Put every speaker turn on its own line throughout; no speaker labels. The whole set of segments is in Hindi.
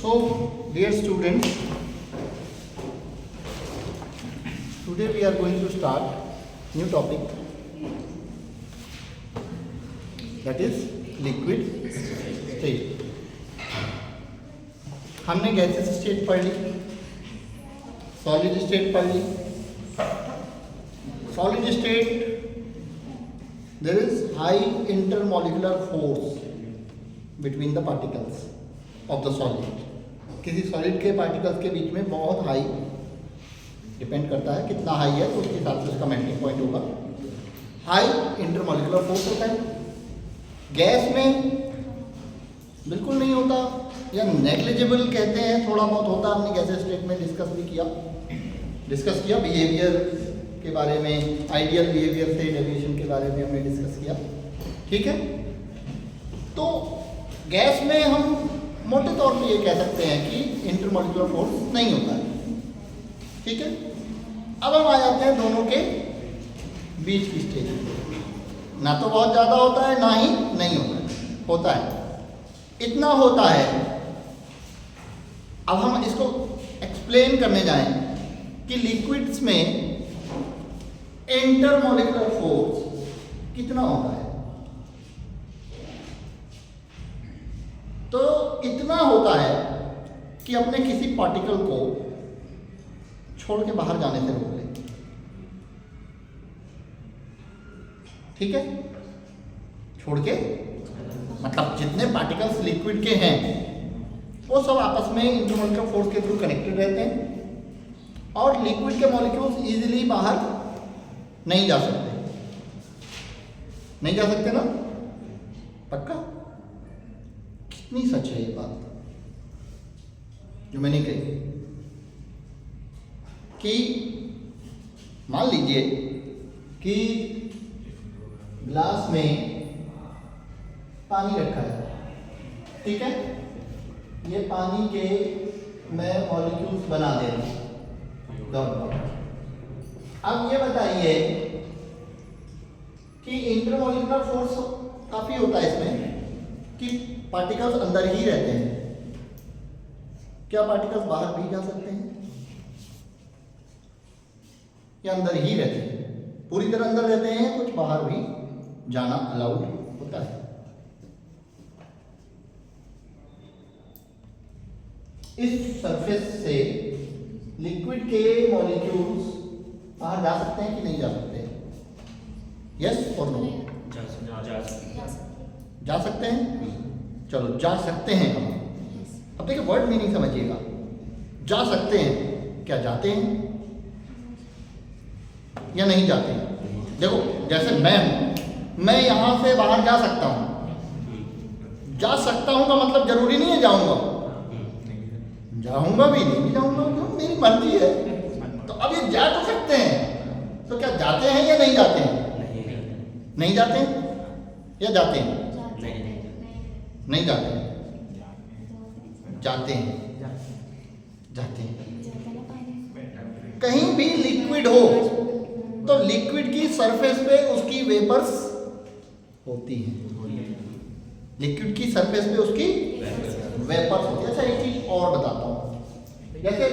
So, dear students, today we are going to start new topic, that is liquid state. हमने गैसेस स्टेट पढ़ ली, सॉलिड स्टेट पढ़ ली. Solid state there is high intermolecular force between the particles of the solid. किसी सॉलिड के पार्टिकल्स के बीच में बहुत हाई, डिपेंड करता है कितना हाई है तो उसके हिसाब से उसका मेल्टिंग पॉइंट होगा. हाई इंटरमोलिकुलर फोर्स होता है. गैस में बिल्कुल नहीं होता या नेग्लिजिबल कहते हैं, थोड़ा बहुत होता है. हमने गैस स्टेट में डिस्कस किया बिहेवियर के बारे में, आइडियल बिहेवियर से डेविएशन के बारे में हमने डिस्कस किया. ठीक है, तो गैस में हम मोटे तौर पे ये कह सकते हैं कि इंटरमोलिकुलर फोर्स नहीं होता है. ठीक है, अब हम आ जाते हैं दोनों के बीच की स्टेज. ना तो बहुत ज़्यादा होता है ना ही नहीं होता है. इतना होता है. अब हम इसको एक्सप्लेन करने जाएं कि लिक्विड्स में इंटरमोलिकुलर फोर्स कितना होता है. तो इतना होता है कि अपने किसी पार्टिकल को छोड़ के बाहर जाने से रोक ले. ठीक है, छोड़ के मतलब जितने पार्टिकल्स लिक्विड के हैं वो सब आपस में इंटरमोलिकुलर फोर्स के थ्रू कनेक्टेड रहते हैं और लिक्विड के मॉलिक्यूल्स इजीली बाहर नहीं जा सकते ना. पक्का? कितनी सच है ये बात जो मैंने कही कि मान लीजिए कि ग्लास में पानी रखा है. ठीक है, ये पानी के मैं मॉलिक्यूल्स बना दे रहा हूँ. अब ये बताइए कि इंटरमोलिकुलर फोर्स काफी होता है इसमें कि पार्टिकल्स अंदर ही रहते हैं. क्या पार्टिकल्स बाहर भी जा सकते हैं या अंदर ही रहते हैं? पूरी तरह अंदर रहते हैं, कुछ बाहर भी जाना अलाउड होता है. इस सरफेस से लिक्विड के मॉलिक्यूल्स बाहर जा सकते हैं कि नहीं जा सकते? यस और नो? जा सकते हैं. चलो, जा सकते हैं. अब देखिए वर्ड मीनिंग समझिएगा. जा सकते हैं, क्या जाते हैं या नहीं जाते हैं? देखो, जैसे मैं यहां से बाहर जा सकता हूं. जा सकता हूं का मतलब जरूरी नहीं है जाऊंगा. जाऊंगा भी नहीं जाऊंगा, मेरी मर्जी है. तो अब ये जा तो सकते हैं, तो क्या जाते हैं या नहीं जाते हैं? नहीं जाते हैं या जाते हैं? नहीं जाते हैं. जाते हैं. कहीं भी लिक्विड हो तो लिक्विड की सरफेस पे उसकी वेपर्स होती हैं. लिक्विड की सरफेस पे उसकी वेपर्स होती है. अच्छा, एक चीज और बताता हूं. जैसे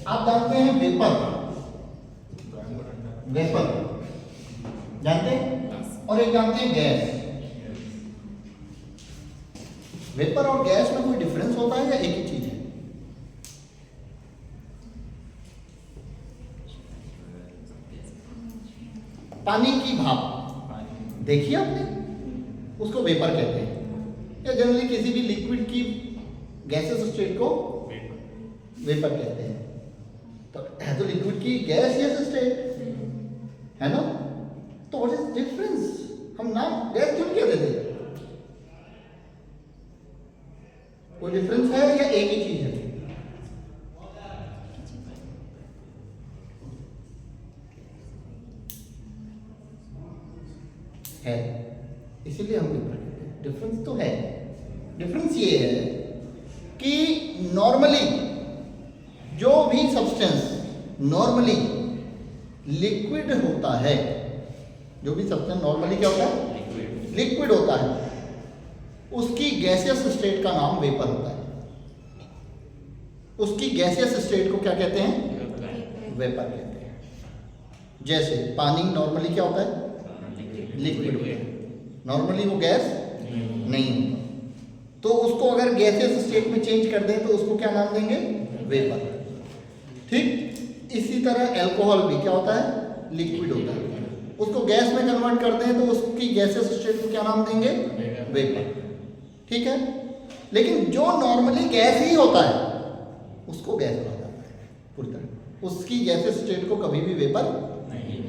आप जानते हैं वेपर जानते हैं, और एक जानते हैं गैस. वेपर और गैस में कोई डिफरेंस होता है या एक ही चीज है? पानी की भाप देखिए आपने, उसको वेपर कहते हैं. या जनरली किसी भी लिक्विड की गैसेस स्टेट को वेपर कहते हैं. तो है तो लिक्विड की गैसियस स्टेट है ना. तो व्हाट इज डिफरेंस? हम नाम गैस क्यों कहते थे? कोई डिफरेंस है या एक ही चीज है? है, इसीलिए हम वेपर कहते हैं. डिफरेंस तो है. डिफरेंस ये है कि नॉर्मली जो भी सब्सटेंस नॉर्मली लिक्विड होता है, जो भी सब्सटेंस नॉर्मली क्या होता है? लिक्विड होता है, उसकी गैसियस स्टेट का नाम वेपर होता है. उसकी गैसियस स्टेट को क्या कहते हैं? वेपर कहते हैं। जैसे पानी नॉर्मली क्या होता है? लिक्विड होता है, नॉर्मली वो गैस नहीं होता। तो उसको अगर गैसियस स्टेट में चेंज कर दें तो उसको क्या नाम देंगे? वेपर। ठीक इसी तरह अल्कोहल भी क्या होता है? लिक्विड होता है। उसको गैस में कन्वर्ट कर दें तो उसकी गैसियस स्टेट को क्या नाम देंगे? वेपर। ठीक है, लेकिन जो नॉर्मली गैस ही होता है उसको गैस कहा जाता है पूरी तरह। उसकी गैसियस स्टेट को कभी भी वेपर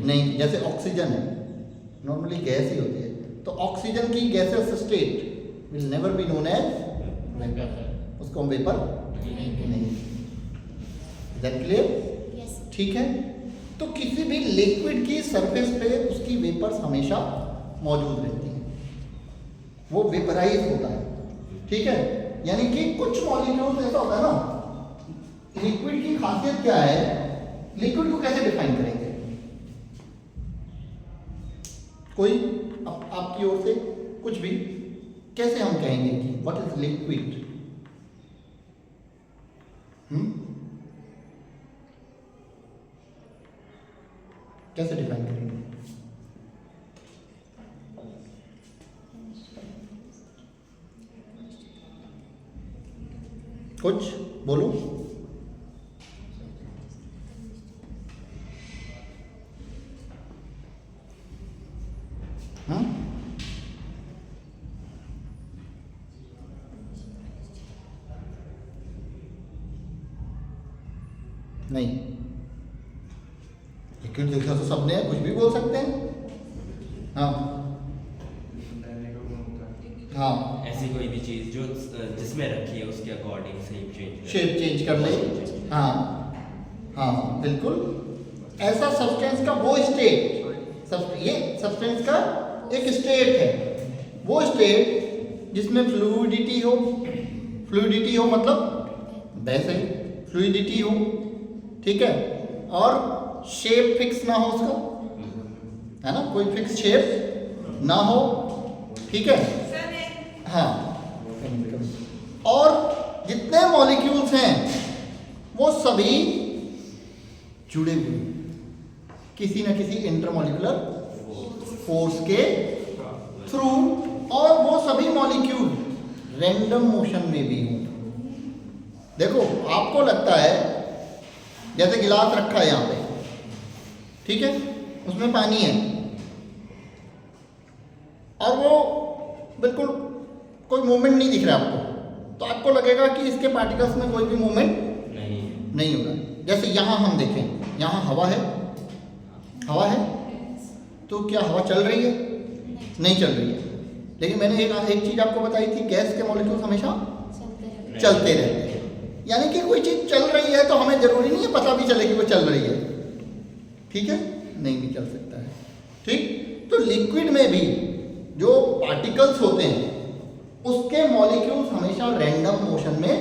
नहीं। जैसे ऑक्सीजन है, नॉर्मली गैस ही होती है, तो ऑक्सीजन की gaseous state will never be known as vapour, उसको हम वेपर नहीं। That clear? ठीक है, तो किसी भी लिक्विड की सरफेस पे उसकी वेपर्स हमेशा मौजूद रहती हैं, वो वेपराइज होता है। ठीक है, यानी कि कुछ मॉलिक्यूल्स ऐसा होता है ना, लिक्विड की खासियत क्या है? लिक्विड को कैसे डिफाइन करेंगे? कोई आपकी ओर से कुछ भी, कैसे हम कहेंगे कि व्हाट इज लिक्विड? कैसे डिफाइन करेंगे? कुछ बोलो। हाँ, नहीं, लिक्विड देखा तो सबने है, कुछ भी बोल सकते हैं। हाँ हाँ,
ऐसी कोई भी चीज जो जिसमें रखी है उसके अकॉर्डिंग
शेप चेंज कर ले। हाँ हाँ बिल्कुल, ऐसा सब्सटेंस का वो स्टेट, ये सब्सटेंस का एक स्टेट है, वो स्टेट जिसमें फ्लूइडिटी हो मतलब वैसे फ्लूइडिटी हो, ठीक है, और शेप फिक्स ना हो उसका, है ना, कोई फिक्स शेप ना हो, ठीक है। हाँ, और जितने मॉलिक्यूल्स हैं वो सभी जुड़े हुए किसी न किसी इंटरमॉलिक्यूलर फोर्स के थ्रू, और वो सभी मॉलिक्यूल रैंडम मोशन में भी हों। देखो आपको लगता है जैसे गिलास रखा है यहाँ पे, ठीक है, उसमें पानी है और वो बिल्कुल कोई मूवमेंट नहीं दिख रहा आपको, तो आपको लगेगा कि इसके पार्टिकल्स में कोई भी मूवमेंट नहीं होगा। जैसे यहाँ हम देखें, यहाँ हवा है, तो क्या हवा चल रही है? नहीं चल रही है। लेकिन मैंने एक चीज़ आपको बताई थी, गैस के मॉलिक्यूल्स हमेशा चलते रहते हैं। यानी कि कोई चीज़ चल रही है तो हमें ज़रूरी नहीं है पता भी चले कि वो चल रही है, ठीक है, नहीं भी चल सकता है। ठीक, तो लिक्विड में भी जो पार्टिकल्स होते हैं उसके मॉलिक्यूल्स हमेशा रैंडम मोशन में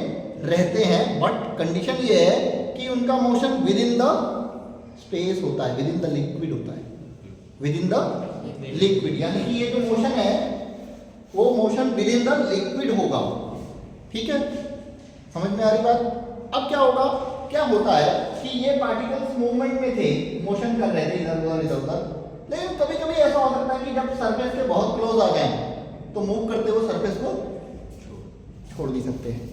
रहते हैं, बट कंडीशन ये है कि उनका motion with in the space होता है, विद इन द लिक्विड होता है, विद इन द लिक्विड, यानी कि ये जो मोशन है वो motion with in the liquid होगा। ठीक है, समझ में आ रही बात? अब क्या होगा, क्या होता है कि ये पार्टिकल्स मूवमेंट में थे, मोशन कर रहे थे इधर उधर, लेकिन कभी कभी ऐसा हो सकता है कि जब सरफेस के बहुत क्लोज आ जाए तो मूव करते हुए सरफेस को छोड़ भी सकते हैं।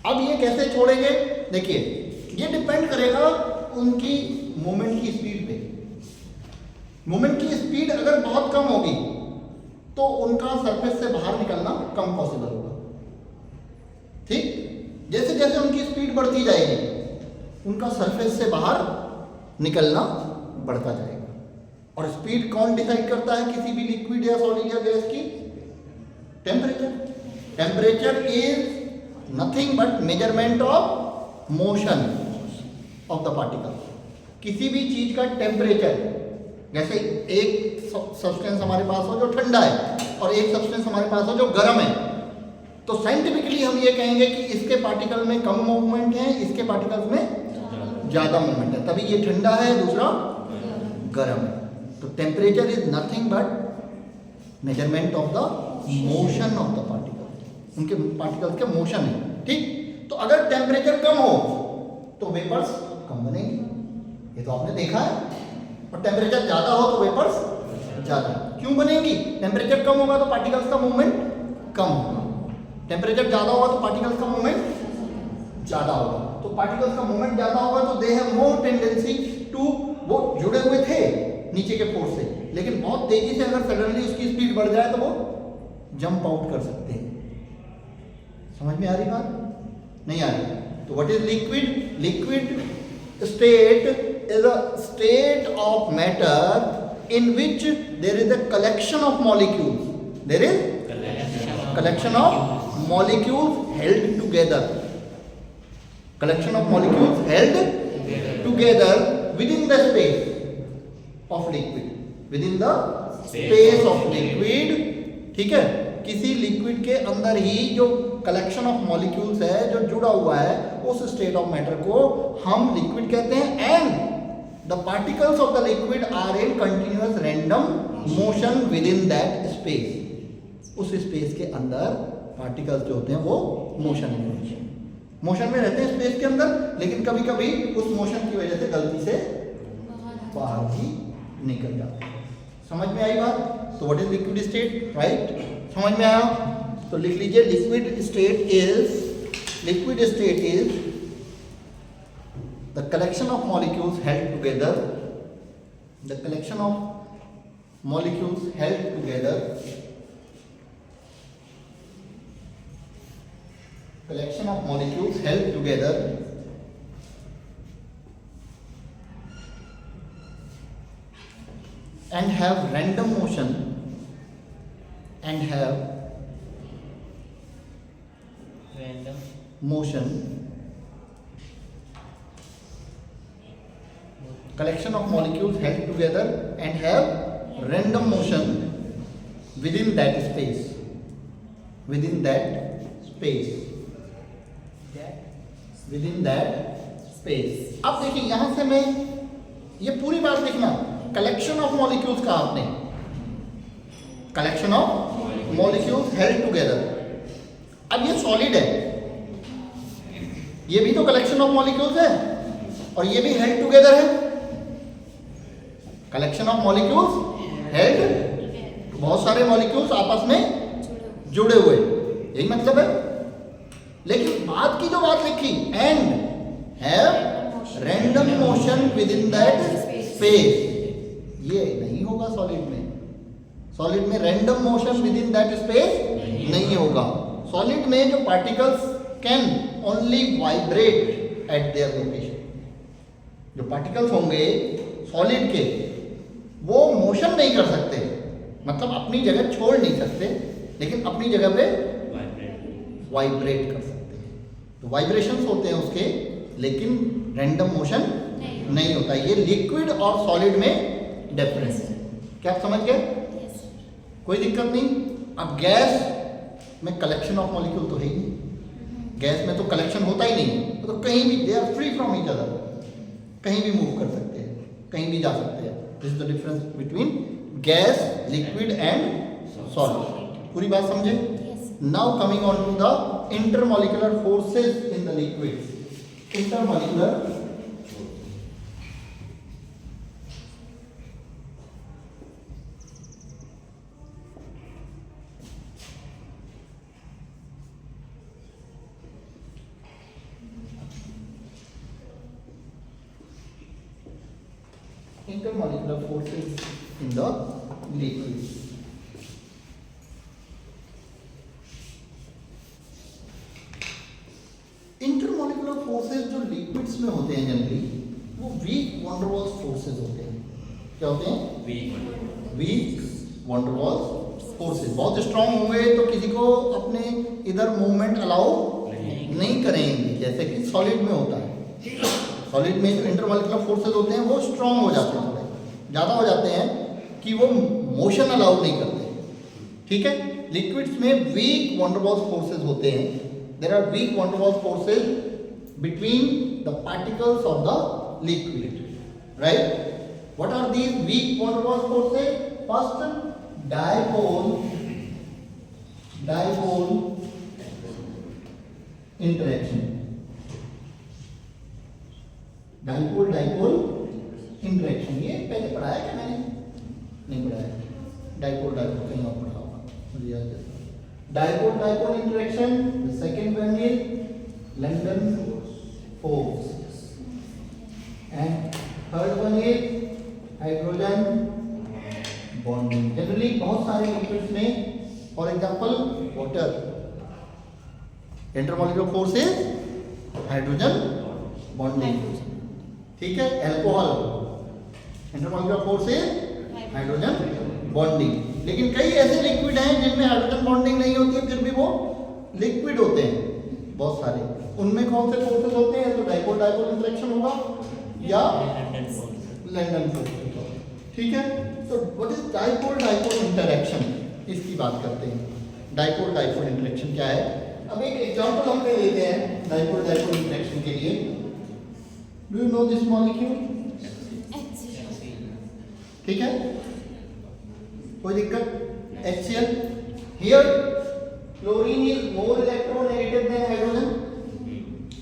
अब ये कैसे छोड़ेंगे? देखिए, ये डिपेंड करेगा उनकी मूवमेंट की स्पीड पे। मूवमेंट की स्पीड अगर बहुत कम होगी तो उनका सरफेस से बाहर निकलना कम पॉसिबल होगा। ठीक, जैसे जैसे उनकी स्पीड बढ़ती जाएगी उनका सरफेस से बाहर निकलना बढ़ता जाएगा। और स्पीड कौन डिसाइड करता है किसी भी लिक्विड या सॉलिड या गैस की? Temperature. Temperature is nothing but measurement of motion of the particle. किसी भी चीज का टेम्परेचर, जैसे एक सब्सटेंस हमारे पास हो जो ठंडा है और एक सब्सटेंस हमारे पास हो जो गर्म है, तो साइंटिफिकली हम ये कहेंगे कि इसके पार्टिकल में कम मूवमेंट है, इसके पार्टिकल्स में ज़्यादा मूवमेंट है, तभी ये ठंडा है, दूसरा गर्म है। तो temperature is nothing but measurement of the motion of the particle, उनके पार्टिकल्स के मोशन है। ठीक, तो अगर टेम्परेचर कम हो तो वेपर्स कम बनेंगे, ये तो आपने देखा है, और टेम्परेचर ज्यादा हो तो वेपर्स ज्यादा क्यों बनेंगी? टेम्परेचर कम होगा तो पार्टिकल्स का मूवमेंट कम होगा, टेम्परेचर ज्यादा होगा तो पार्टिकल्स का मूवमेंट ज्यादा होगा। तो पार्टिकल्स का मूवमेंट ज्यादा होगा तो they have more tendency to, वो जुड़े हुए थे नीचे के फोर्स से, लेकिन बहुत तेजी से अगर सडनली उसकी स्पीड बढ़ जाए तो वो जंप आउट कर सकते हैं। समझ में आ रही बात? नहीं आ रही? तो what is liquid? Liquid state is a state of matter in which there is a collection of molecules. There is collection of molecules held together. Collection of molecules held together within the space of liquid. Within the space of liquid. ठीक है? किसी लिक्विड के अंदर ही जो कलेक्शन ऑफ मॉलिक्यूल्स है, जो जुड़ा हुआ है, उस स्टेट ऑफ मैटर को हम लिक्विड कहते हैं। And the particles of the liquid are in continuous random motion within that space. उस स्पेस के अंदर पार्टिकल्स जो होते हैं वो मोशन में रहते हैं स्पेस के अंदर, लेकिन कभी कभी उस मोशन की वजह से गलती से बाहर भी निकल जाते हैं। समझ में आई बात? तो what is liquid state? Right, समझ में आया? तो लिख लीजिए, liquid state is the collection of molecules held together, the collection of molecules held together, collection of molecules held together and have random motion and have
random
motion, collection of molecules held together and have random motion within that space, within that space, within that space। अब देखिए यहां से मैं ये पूरी बात देखना, कलेक्शन ऑफ मॉलिक्यूल्स कहा आपने, collection of molecules held together. अब ये सॉलिड है, ये भी तो कलेक्शन ऑफ मॉलिक्यूल्स है, और ये भी हेल्ड टुगेदर है। कलेक्शन ऑफ मॉलिक्यूल्स हेल्ड, बहुत सारे मॉलिक्यूल्स आपस में जुड़े हुए, यही मतलब है। लेकिन बाद की जो बात लिखी, and have random motion with in that space, ये नहीं होगा सॉलिड में। सॉलिड में random motion with in that space नहीं होगा। सॉलिड में जो particles can only vibrate eight their location, जो पार्टिकल्स होंगे सॉलिड के, वो मोशन नहीं कर सकते, मतलब अपनी जगह छोड़ नहीं सकते, लेकिन अपनी जगह पे वाइब्रेट कर सकते हैं। तो वाइब्रेशंस होते हैं उसके, लेकिन रैंडम मोशन नहीं होता। ये लिक्विड और सॉलिड में डिफरेंस है। क्या आप समझ गए? कोई दिक्कत नहीं। अब गैस में कलेक्शन ऑफ मॉलिक्यूल तो है ही नहीं, गैस में तो कलेक्शन होता ही नहीं, तो कहीं भी they are free from each other, कहीं भी मूव कर सकते हैं, कहीं भी जा सकते हैं। This is the difference between gas, liquid and solid. पूरी बात समझे? Now coming on to the intermolecular forces in the liquid. Intermolecular intermolecular forces in the liquid। Intermolecular forces जो लिक्विड्स में होते हैं जनरली, वो weak van der Waals forces होते हैं। क्या होते हैं? Weak van der Waals forces. बहुत स्ट्रांग होंगे तो किसी को अपने इधर मूवमेंट अलाउ नहीं करेंगे, जैसे कि सॉलिड में होता है। सॉलिड में जो इंटरमॉलिक्यूलर फोर्सेस होते हैं वो स्ट्रांग हो जाते हैं, थोड़े ज़्यादा हो जाते हैं कि वो मोशन अलाउ नहीं करते। ठीक है? लिक्विड्स में weak van der Waals forces होते हैं। There are weak van der Waals forces between the particles of the liquid, right? What are these weak van der Waals forces? First, dipole interaction। Dipole interaction. The second one is London force. And third one is hydrogen bonding. Generally बहुत सारे liquids में, for example water, intermolecular force is hydrogen bonding. ठीक है. Alcohol, intermolecular force is hydrogen bonding. लेकिन कई ऐसे लिक्विड हैं जिनमें हाइड्रोजन बॉन्डिंग नहीं होती है, फिर भी वो लिक्विड होते हैं बहुत सारे. उनमें कौन से फोर्सेस होते हैं? तो डाइपोल इंटरेक्शन होगा या लंदन फोर्स. ठीक है. तो व्हाट इज डाइपोल इंटरेक्शन, इसकी बात करते हैं. डाइपोल इंटरेक्शन क्या है? अब एक एग्जांपल हम ले लेते हैं डाइपोल इंटरेक्शन के लिए. Do you know this molecule? ठीक है. कोई दिक्कत? HCl. Here chlorine is more electronegative than hydrogen,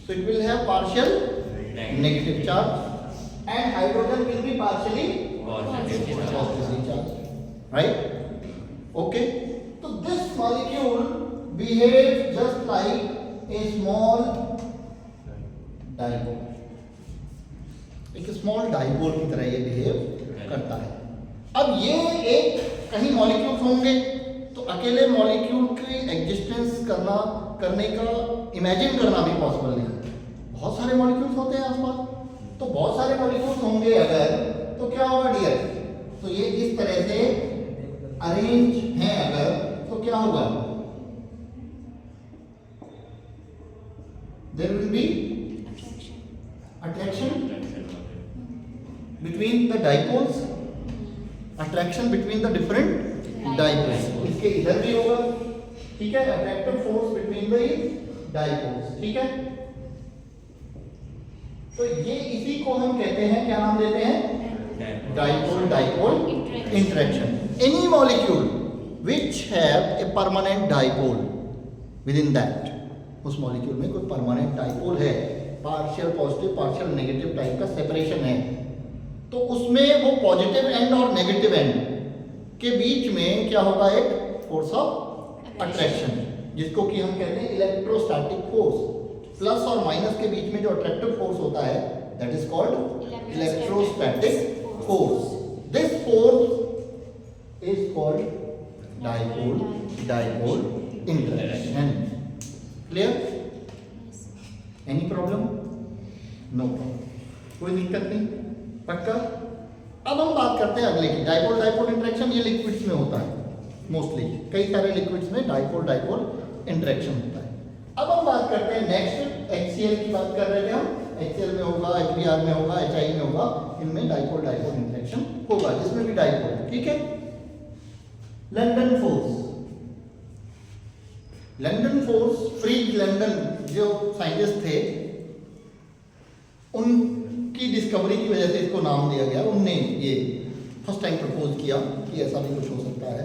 so it will have partial negative charge, and hydrogen will be partially positively charged. Right? Okay. So this molecule behaves just like a small dipole. एक स्मॉल डाइपोल की तरह ये बिहेव करता है. अब ये एक कहीं मॉलिक्यूल्स होंगे तो अकेले मॉलिक्यूल की एग्जिस्टेंस करने का इमेजिन करना भी पॉसिबल नहीं. बहुत सारे मॉलिक्यूल्स होते हैं आसपास, तो बहुत सारे मॉलिक्यूल्स होंगे अगर, तो क्या होगा डियर? तो ये इस तरह से अरेंज हैं अगर, तो क्या होगा? There will be attraction between the dipoles, attraction between the different dipoles. इसके इधर भी होगा. ठीक है. attractive force between the dipoles. ठीक है. तो ये इसी को हम कहते हैं, क्या नाम देते हैं? Dipole interaction. Any molecule which have a permanent dipole within that, उस मॉलिक्यूल में कोई परमानेंट डाइपोल है, partial positive partial negative type का सेपरेशन है, तो उसमें वो पॉजिटिव एंड और नेगेटिव एंड के बीच में क्या होगा? एक फोर्स ऑफ अट्रैक्शन, जिसको कि हम कहते हैं इलेक्ट्रोस्टैटिक फोर्स. प्लस और माइनस के बीच में जो अट्रैक्टिव फोर्स होता है, that is called electrostatic force. This force is called dipole interaction. Clear? Any problem? No problem. कोई दिक्कत नहीं. पक्का. अब हम बात करते हैं अगले की. डाइपोल इंटरेक्शन ये लिक्विड्स में होता है मोस्टली. कई सारे लिक्विड्स में डाइपोल इंटरेक्शन होता है. अब हम बात करते हैं नेक्स्ट. HCl की बात कर रहे थे हम. HCl में होगा, HBr में होगा, HI में होगा. इनमें डाइपोल इंटरेक्शन होगा, जिसमें भी डाइपोल. ठीक है. लंदन फोर्स, फ्रीज लंदन जो साइंटिस्ट थे, उनकी डिस्कवरी की वजह से इसको नाम दिया गया. उनने ये फर्स्ट टाइम प्रपोज किया कि ऐसा भी कुछ हो सकता है.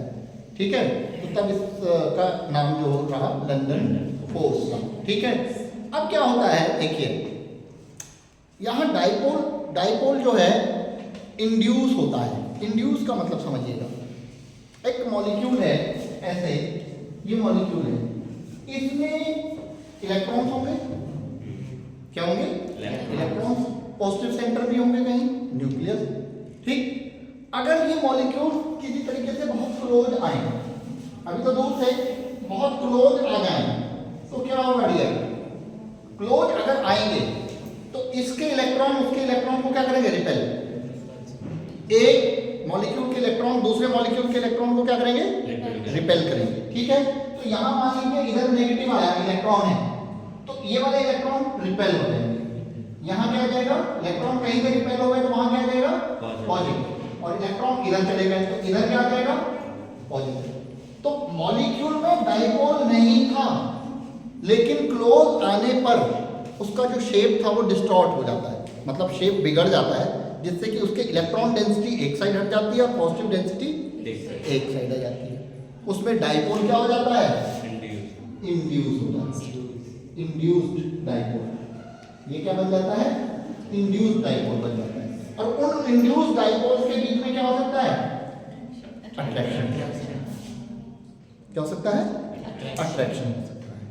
ठीक है. तो तब इसका नाम जो रहा लंदन फोर्स का. ठीक है. अब क्या होता है, देखिए यहाँ डाइपोल जो है इंड्यूस होता है. इंड्यूस का मतलब समझिएगा, एक मॉलिक्यूल है ऐसे, ये मॉलिक्यूल है, इसमें इलेक्ट्रॉन्स होंगे. क्या होंगे? इलेक्ट्रॉन्स. पॉजिटिव सेंटर भी होंगे कहीं, न्यूक्लियस. ठीक. अगर ये मॉलिक्यूल किसी तरीके से बहुत क्लोज आए, अभी तो दूर थे, बहुत क्लोज आ जाए, तो क्या होगा डियर? क्लोज अगर आएंगे तो इसके इलेक्ट्रॉन उसके इलेक्ट्रॉन को क्या करेंगे? रिपेल. एक मॉलिक्यूल के इलेक्ट्रॉन दूसरे मॉलिक्यूल के इलेक्ट्रॉन को क्या करेंगे? रिपेल करेंगे. ठीक है. तो यहां मान लीजिए इधर नेगेटिव आया, इलेक्ट्रॉन है, तो ये वाले इलेक्ट्रॉन रिपेल हो जाएंगे. यहाँ क्या आ जाएगा? इलेक्ट्रॉन कहीं पे रिपेल हो गए तो वहां क्या आ जाएगा? पॉजिटिव. और इलेक्ट्रॉन इधर चले गए तो इधर क्या आ जाएगा? पॉजिटिव. तो मॉलिक्यूल में डाइपोल नहीं था, लेकिन क्लोज आने पर उसका जो शेप था वो डिस्टॉर्ट हो जाता है, मतलब शेप बिगड़ जाता है, जिससे कि उसके इलेक्ट्रॉन डेंसिटी एक साइड हट जाती है और पॉजिटिव डेंसिटी एक साइड आ जाती है. उसमें डाइपोल क्या हो जाता है? इंड्यूस हो जाता है. Induced dipole. ये क्या बन जाता है? इंड्यूस्ड डाइपोल बन जाता है. और उन इंड्यूस्ड डाइपोल्स के बीच में क्या हो सकता है? अट्रैक्शन. क्या हो सकता है? अट्रैक्शन हो सकता है,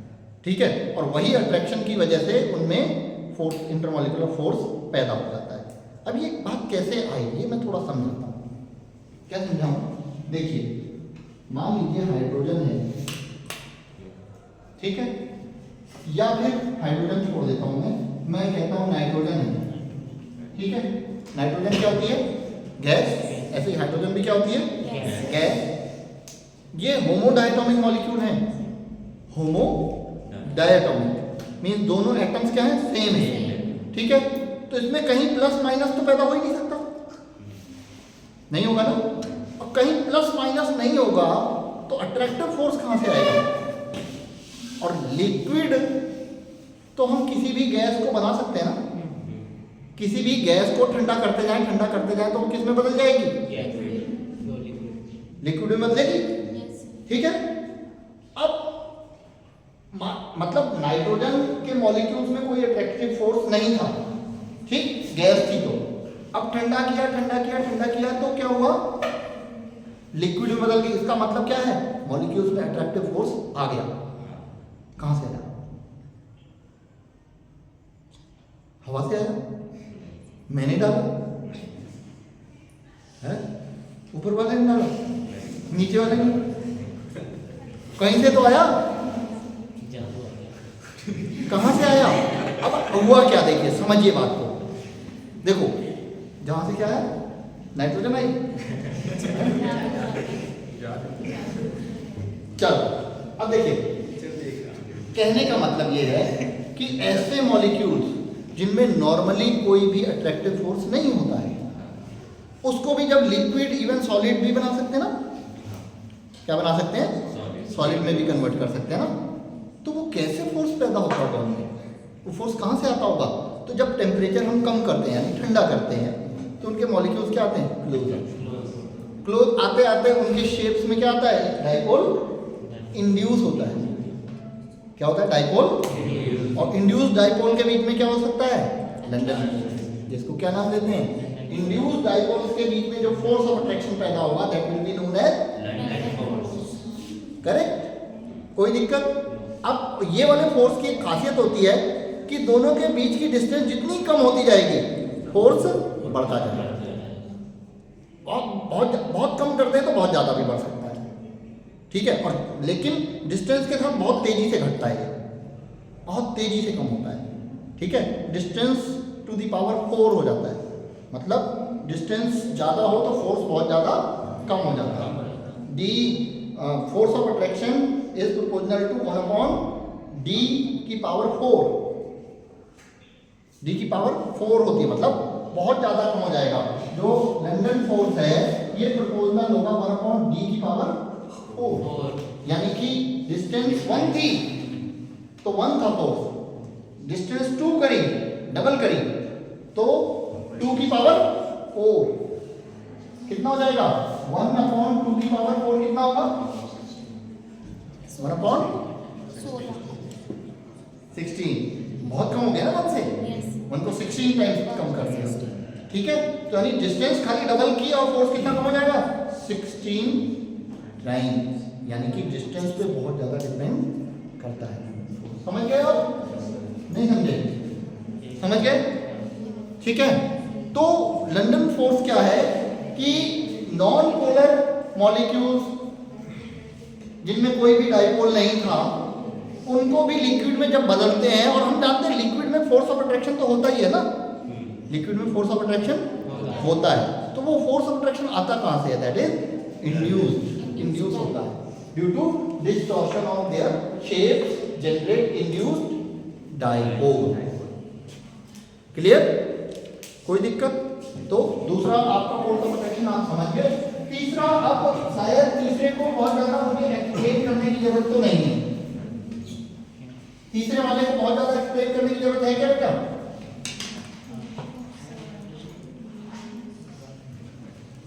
ठीक है। और वही अट्रैक्शन की वजह से उनमें फोर्स, इंटरमॉलिक्यूलर फोर्स पैदा हो जाता है। अब ये बात कैसे आई ये मैं थोड़ा समझाता हूँ। क्या समझाऊँ? देखिए, मान लीजिए हाइड्रोजन है, ठीक है, या फिर हाइड्रोजन छोड़ देता हूँ मैं कहता हूँ नाइट्रोजन है, ठीक है। नाइट्रोजन क्या होती है? गैस। ऐसे ही हाइड्रोजन भी क्या होती है? गैस। ये होमो डायटोमिक मॉलिक्यूल है। होमो डायटोमिक मीन्स दोनों एटम्स क्या है? सेम है, ठीक है। तो इसमें कहीं प्लस माइनस तो पैदा हो ही नहीं सकता, नहीं होगा ना। और कहीं प्लस माइनस नहीं होगा तो अट्रैक्टिव फोर्स कहाँ से आएगा? और लिक्विड तो हम किसी भी गैस को बना सकते हैं ना। किसी भी गैस को ठंडा करते जाएं तो वो किस में बदल जाएगी? लिक्विड में बदलेगी, ठीक है। अब मतलब नाइट्रोजन के मॉलिक्यूल्स में कोई अट्रैक्टिव फोर्स नहीं था, ठीक, गैस थी। तो अब ठंडा किया तो क्या हुआ? लिक्विड में बदल गई। इसका मतलब क्या है? मॉलिक्यूल्स में अट्रैक्टिव फोर्स आ गया। कहां से आया? हवा से आया? मैंने डाला है? ऊपर वाले ने डाला? नीचे वाले ने? कहीं से तो आया। कहां से आया? अब हुआ क्या? देखिए, समझिए बात को। देखो, जहां से क्या है? नाइट्रोजन आई। चलो, अब देखिए, कहने का मतलब ये है कि ऐसे मॉलिक्यूल्स जिनमें नॉर्मली कोई भी अट्रैक्टिव फोर्स नहीं होता है, उसको भी जब लिक्विड इवन सॉलिड भी बना सकते हैं ना। क्या बना सकते हैं? सॉलिड में भी कन्वर्ट कर सकते हैं ना। तो वो कैसे फोर्स पैदा होता होगा उनमें? वो फोर्स कहाँ से आता होगा? तो जब टेम्परेचर हम कम करते हैं यानी ठंडा करते हैं तो उनके मॉलिक्यूल्स क्या आते हैं? क्लोज आते आते उनके शेप्स में क्या आता है? डाइपोल इंड्यूस होता है। क्या होता है? डाइपोल। और इंड्यूस डाइपोल के बीच में क्या हो सकता है? लंडन फोर्स, जिसको क्या नाम देते हैं? इंड्यूस डाइपोल्स के बीच में जो फोर्स ऑफ अट्रैक्शन पैदा होगा that will be known as London force. Correct? कोई दिक्कत? अब ये वाले फोर्स की एक खासियत होती है कि दोनों के बीच की डिस्टेंस जितनी कम होती जाएगी फोर्स बढ़ता जाएगा। बहुत कम कर दे तो बहुत ज़्यादा भी बढ़ सकता है, ठीक है। और लेकिन डिस्टेंस के साथ बहुत तेज़ी से घटता है, बहुत तेज़ी से कम होता है, ठीक है। डिस्टेंस टू द पावर 4 हो जाता है, मतलब डिस्टेंस ज़्यादा हो तो फोर्स बहुत ज़्यादा कम हो जाता है। The force of attraction is proportional to 1/d की पावर 4। d की पावर 4 होती है, मतलब बहुत ज़्यादा कम हो जाएगा। जो लंडन फोर्स है ये प्रोपोर्शनल होगा 1/d की पावर 4, यानी कि डिस्टेंस 1 थी तो 1 था फोर्स, डिस्टेंस 2 करी, डबल करी तो 2 की पावर 4 कितना हो जाएगा? 1/2 की पावर 4 कितना होगा? 1/16। बहुत कम हो गया ना 1 से। 1 को 16 टाइम्स कम कर दिया, ठीक है। तो यानी डिस्टेंस खाली डबल की और फोर्स कितना कम हो जाएगा? 16 टाइम्स, यानी कि डिस्टेंस पे बहुत ज़्यादा डिपेंड करता है। समझ गए आप? नहीं समझे? समझ गए? ठीक है। तो लंडन फोर्स क्या है कि नॉन पोलर मॉलिक्यूल्स जिनमें कोई भी डाइपोल नहीं था उनको भी लिक्विड में जब बदलते हैं, और हम जानते हैं लिक्विड में फोर्स ऑफ अट्रैक्शन तो होता ही है ना, लिक्विड में फोर्स ऑफ अट्रैक्शन होता है। तो वो फोर्स ऑफ अट्रैक्शन आता कहाँ से है? दैट इज इंड्यूस होता है due to distortion of their shape generate induced dipole. Clear? कोई दिक्कत? तो दूसरा आपका फोर्स ऑफ अट्रैक्शन आप समझ गए। तीसरा, अब शायद तीसरे को बहुत ज्यादा मुझे एक्सप्लेन करने की जरूरत तो नहीं है। तीसरे वाले को बहुत ज्यादा एक्सप्लेन करने की जरूरत है क्या बेटा?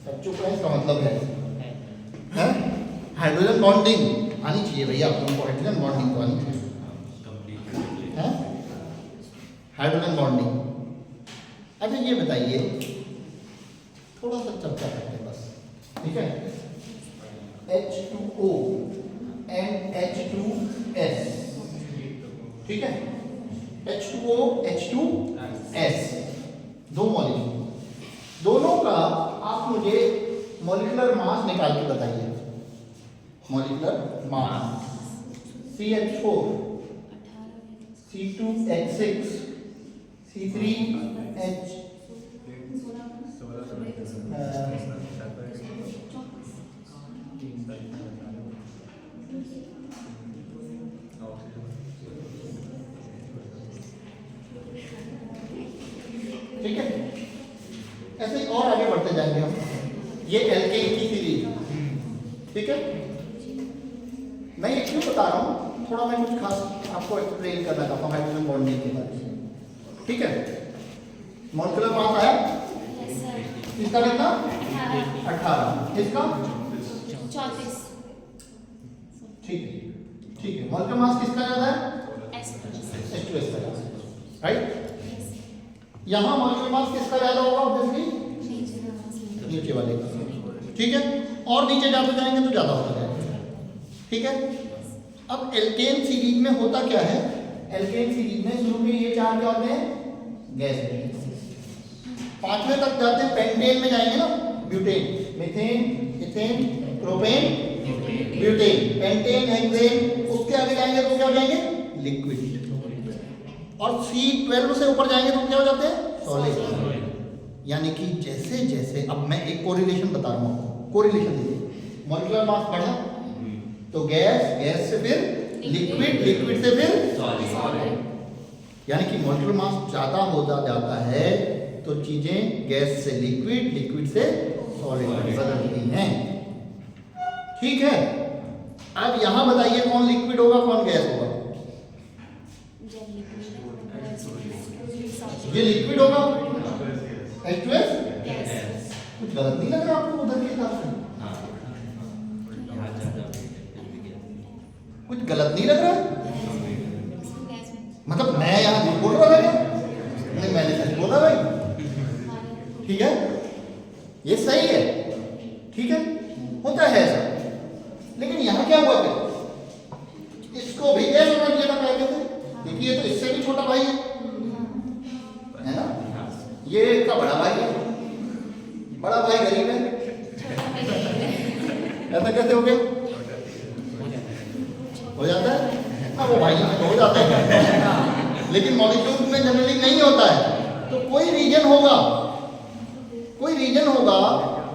सब चुप है, इसका मतलब है हाइड्रोजन बॉन्डिंग आनी चाहिए भैया, आपको हाइड्रोजन बॉन्डिंग तो आनी चाहिए, है हाइड्रोजन बॉन्डिंग। अच्छा ये बताइए, थोड़ा सा चर्चा करते हैं बस, ठीक है। H2O एंड H2S, ठीक है, H2O H2S, दो मॉलिक्यूल, दोनों का आप मुझे मॉलिक्यूलर मास निकाल के बताइए। Molecular mass CH4 C2H6 C3H ठीक है, ऐसे ही और आगे बढ़ते जाएंगे हम। ये एल्केन की सीरीज, ठीक है। मैं ये क्यों बता रहा हूँ, थोड़ा मैं कुछ खास आपको एक्सप्लेन करना चाहता हूँ हाइड्रोजन बॉन्डिंग के बारे में, ठीक है। मॉलिक्यूलर मास आया इसका कितना 18, इसका
34,
ठीक है, ठीक है। मॉलिक्यूलर मास किसका ज्यादा है, H2S का ज्यादा है, राइट। यहाँ मॉलिक्यूलर मास किसका ज्यादा होगा, ऑब्वियसली नीचे वाले का, ठीक है। और नीचे जाते जाएंगे तो ज्यादा होता जाएगा, ठीक है। अब एल्केन सीरीज में होता क्या है, एल्केन सीरीज में शुरू में ये चार क्या होते हैं, गैस। पांचवें तक जाते हैं पेंटेन में जाएंगे ना, butane, methane, ethane, propane, butane, pentane, hexane, उसके आगे जाएंगे तो क्या हो जाएंगे, लिक्विड। और C12 से ऊपर जाएंगे तो क्या हो जाते हैं, सॉलिड। यानी कि जैसे जैसे, अब मैं एक कोरिलेशन बता रहा हूँ आपको, कोरिलेशन देखिए, मॉलिक्यूलर मास बढ़ा तो गैस, गैस से फिर लिक्विड, लिक्विड से फिर
सॉलिड,
यानी कि मॉलिक्यूलर मास ज्यादा होता जाता है तो चीजें गैस से लिक्विड, लिक्विड से सॉलिड बदलती हैं, ठीक है। अब यहां बताइए कौन लिक्विड होगा कौन गैस होगा, ये लिक्विड होगा H2S। कुछ गलत नहीं लग रहा आपको उधर के हिसाब से, कुछ गलत नहीं लग रहा, मतलब मैं यहाँ झूठ बोल रहा था क्या, नहीं मैंने सच बोला भाई, ठीक है, ये सही है, ठीक है, होता है ऐसा। लेकिन यहाँ क्या हुआ फिर, इसको भी गैस बना दिया था पहले से, क्योंकि ये तो इससे भी छोटा भाई है ना, ये इसका बड़ा भाई है, बड़ा भाई गरीब है, ऐसा कैसे हो गया, हो जाता है, हाँ वो भाई में तो हो जाता है, लेकिन मॉलिक्यूल में जनरली नहीं होता है। तो कोई रीजन होगा, कोई रीजन होगा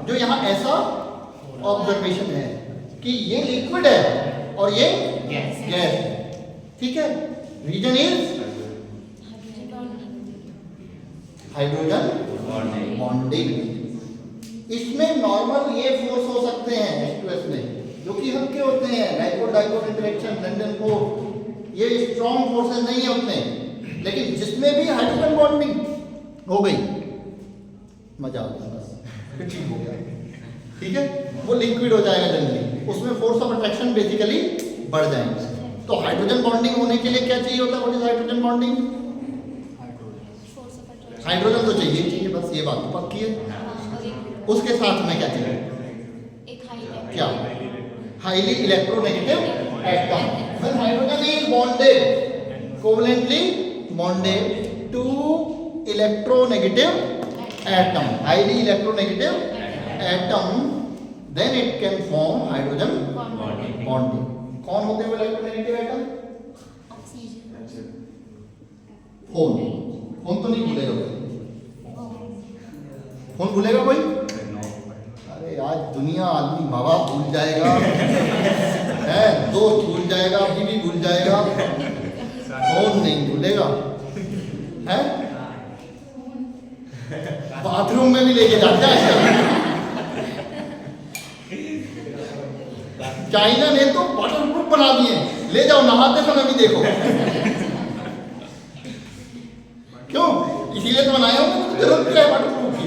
जो यहाँ ऐसा ऑब्जर्वेशन है कि ये लिक्विड है और ये गैस है, ठीक है। Reason is hydrogen bonding. इसमें नॉर्मल ये फोर्स हो सकते हैं H2S में जो कि हल्के होते हैं, डाइपोल डाइपोल इंटरेक्शन, लंडन को, ये स्ट्रॉन्ग फोर्सेस नहीं है उतने, लेकिन जिसमें भी हाइड्रोजन बॉन्डिंग हो गई मजा आ गया, बस ठीक हो गया, ठीक है, वो लिक्विड हो जाएगा जनरली, उसमें फोर्स ऑफ अट्रैक्शन बेसिकली बढ़ जाएंगे। तो हाइड्रोजन बॉन्डिंग होने के लिए क्या चाहिए होता है, what is hydrogen bonding, hydrogen तो चाहिए, बस ये बात तो पक्की है। उसके साथ में क्या चाहिए, क्या, highly electronegative atom. When hydrogen is bonded, covalently bonded to electronegative atom, highly electronegative atom, then it can form hydrogen bonding. कौन होते हैं इलेक्ट्रोनेगेटिव एटम, फोन, फोन तो नहीं भूलेगा कोई, फोन भूलेगा कोई, अरे आज दुनिया आदमी माँ बाप भूल जाएगा है, दोस्त भूल जाएगा, बीवी भूल जाएगा, फोन नहीं भूलेगा है, बाथरूम में भी लेके जाता है। चाइना ने तो वाटर प्रूफ बना दिए, ले जाओ नहाते समय भी देखो, क्यों, इसीलिए तो बनाया हूँ, जरूरत क्या है वाटर प्रूफ की,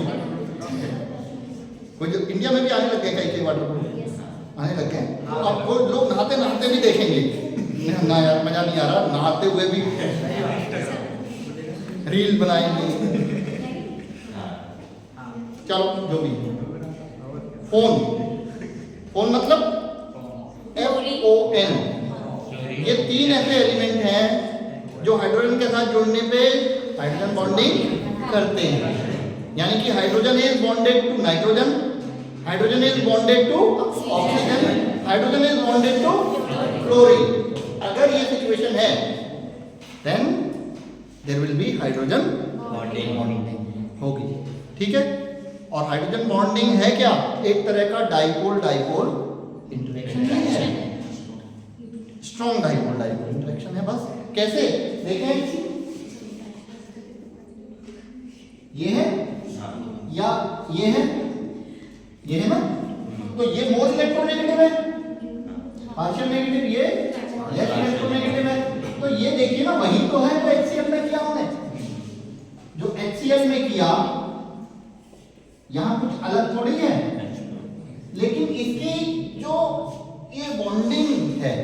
कोई जो इंडिया में भी आने लग गए कई वाटर प्रूफ आने लग गए, तो आपको लोग नहाते नहाते भी देखेंगे, ना यार मजा नहीं आ रहा, नहाते हुए भी रील बनाएंगे, चलो जो भी। फोन, फोन मतलब CON, ये 3 ऐसे एलिमेंट हैं जो हाइड्रोजन के साथ जुड़ने पे हाइड्रोजन बॉन्डिंग करते हैं। यानी कि hydrogen is bonded to nitrogen, hydrogen is bonded to oxygen, hydrogen is bonded to chlorine. अगर ये सिचुएशन है then there will be hydrogen bonding होगी, ठीक है। और हाइड्रोजन बॉन्डिंग है क्या? एक तरह का डाइपोल डाइपोल इंटरेक्शन है, स्ट्रॉन्ग डाइपोल डाइपोल इंटरेक्शन है। बस कैसे देखें, ये है या ये है ना, तो ये मोर इलेक्ट्रोनेगेटिव है, पार्शियल नेगेटिव, ये लेस इलेक्ट्रोनेगेटिव है। तो ये देखिए ना, वही तो है जो HCl में किया हमने, जो HCl में किया, यहां कुछ अलग थोड़ी है, लेकिन इसकी जो ये बॉन्डिंग है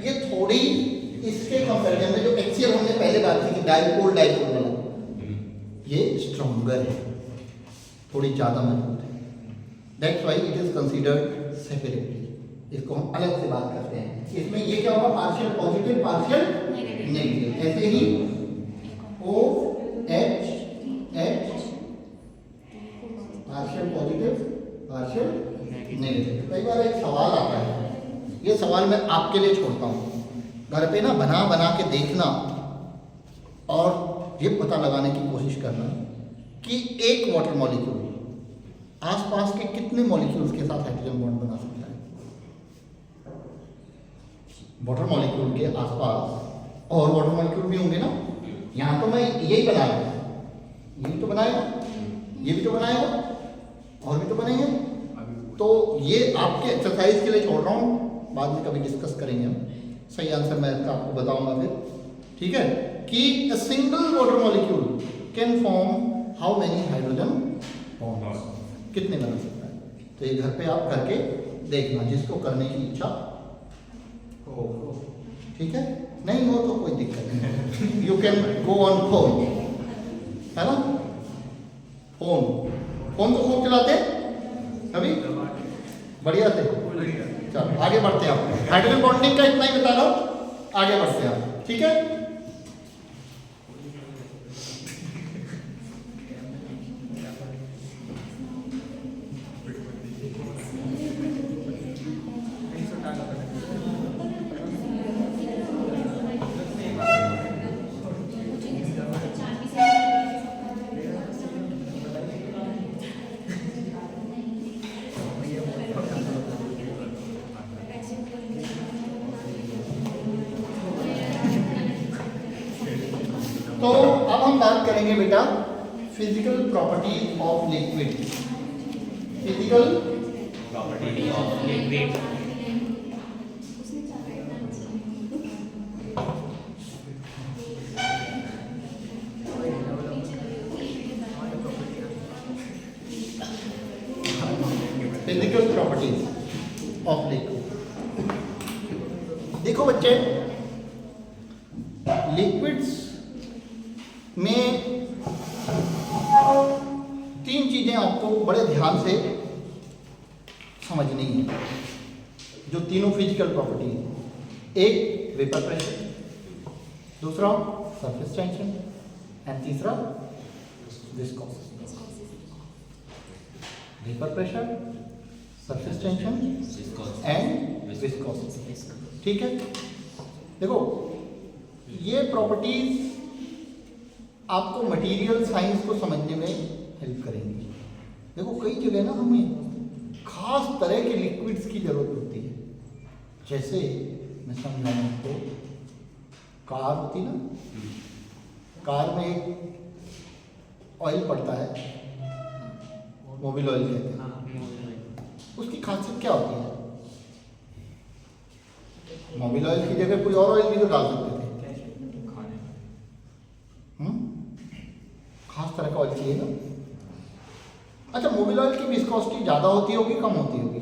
ये थोड़ी इसके कंपैरिजन में जो HCl हमने पहले बात की थी डाइपोल डाइपोल वाला, ये स्ट्रॉन्गर है, थोड़ी ज्यादा मजबूत है। That's why it is considered separately, इसको हम अलग से बात करते हैं। इसमें ये क्या होगा, पार्शियल पॉजिटिव पार्शियल नेगेटिव। ऐसे ही OH partial positive partial negative. कई बार एक सवाल आता है, ये सवाल मैं आपके लिए छोड़ता हूँ, घर पे ना बना बना के देखना और ये पता लगाने की कोशिश करना कि एक वाटर मॉलिक्यूल आसपास के कितने मॉलिक्यूल्स के साथ हाइड्रोजन बॉन्ड बना सकता है। वाटर मॉलिक्यूल के आसपास और वाटर मॉलिक्यूल भी होंगे ना, यहाँ तो मैं यही बना रहा हूँ, ये भी तो बनाएगा, ये भी तो बनाएगा, और भी तो बनेंगे। तो ये आपके एक्सरसाइज के लिए छोड़ रहा हूँ, बाद में कभी डिस्कस करेंगे हम। सही आंसर मैं इसका आपको बताऊंगा फिर, ठीक है। कि a single water molecule can form how many hydrogen bonds, कितने बना सकता है। तो ये घर पे आप करके देखना, जिसको करने की इच्छा हो, ठीक है। नहीं हो तो कोई दिक्कत नहीं, you can go on phone, है ना। फोन तो खूब चलाते कभी, बढ़िया से। चलो आगे बढ़ते हैं, आप हाइड्रोजन बॉन्डिंग का इतना ही बता रहा हूँ, आगे बढ़ते हैं आप, ठीक है। तो अब हम बात करेंगे बेटा physical properties of liquid. Physical
property of liquid,
physical properties of liquid. देखो बच्चे, लिक्विड्स में 3 चीजें आपको बड़े ध्यान से समझनी है, जो तीनों फिजिकल प्रॉपर्टी है। एक वेपर प्रेशर, दूसरा सरफेस टेंशन एंड तीसरा viscosity. Vapour pressure, surface tension and viscosity, ठीक है। देखो ये प्रॉपर्टीज आपको मटेरियल साइंस को समझने में हेल्प करेंगी। देखो कई जगह ना हमें खास तरह के लिक्विड्स की जरूरत होती है। जैसे मैं समझाऊँ आपको, कार होती ना, कार में एक ऑयल पड़ता है, मोबिल ऑयल कहते हैं। उसकी खासियत क्या होती है? मोबिल ऑयल की जगह कोई और ऑयल भी तो डाल सकते थे, खास तरह का ऑयल चाहिए ना। अच्छा, मोबिल ऑयल की विस्कोसिटी ज्यादा होती होगी कम होती होगी?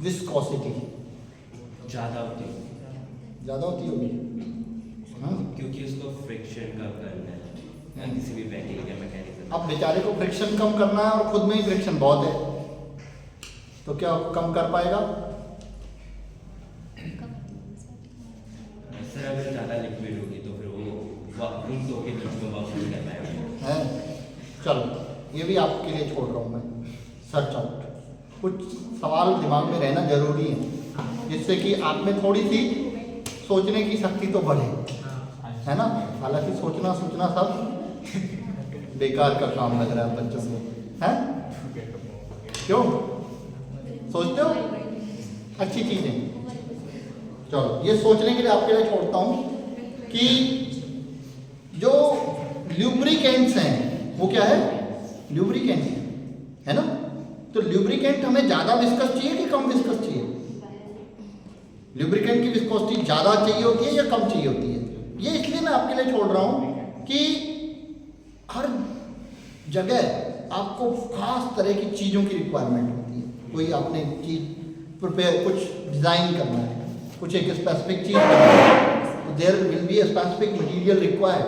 विस्कोसिटी
ज्यादा
होती होगी, हाँ?
क्योंकि उसको फ्रिक्शन का करना है, या किसी भी बैटरी या मैकेनिज्म
अब बेचारे को फ्रिक्शन कम करना है और खुद में ही फ्रिक्शन बहुत है, तो क्या कम कर पाएगा?
सर अगर ज़्यादा लिक्विड होगी तो फिर वो उन दो के बीच में वापस नहीं कर पाएगा
है। चलो ये भी आपके लिए छोड़ रहा हूँ मैं, सर्च आउट। कुछ सवाल दिमाग में रहना जरूरी है जिससे कि आप में थोड़ी सी सोचने की शक्ति तो बढ़े, है ना। हालांकि सोचना सब बेकार का काम लग रहा है बच्चों को, हैं? क्यों सोचते हो? अच्छी चीज़ है। चलो ये सोचने के लिए आपके लिए छोड़ता हूँ कि जो ल्यूब्रिकेंट्स हैं वो क्या है? ल्यूब्रिकेंट है ना। तो ल्यूब्रिकेंट हमें ज़्यादा विस्कस चाहिए कि कम विस्कस चाहिए? ल्यूब्रिकेंट की विस्कोसिटी ज़्यादा चाहिए होती है या कम चाहिए होती है? ये इसलिए मैं आपके लिए छोड़ रहा हूँ कि हर जगह आपको खास तरह की चीज़ों की रिक्वायरमेंट होती है। कोई आपने चीज़ प्रिपेयर, कुछ डिज़ाइन करना है, कुछ एक स्पेसिफिक चीज़ करना है, तो there will be a specific material required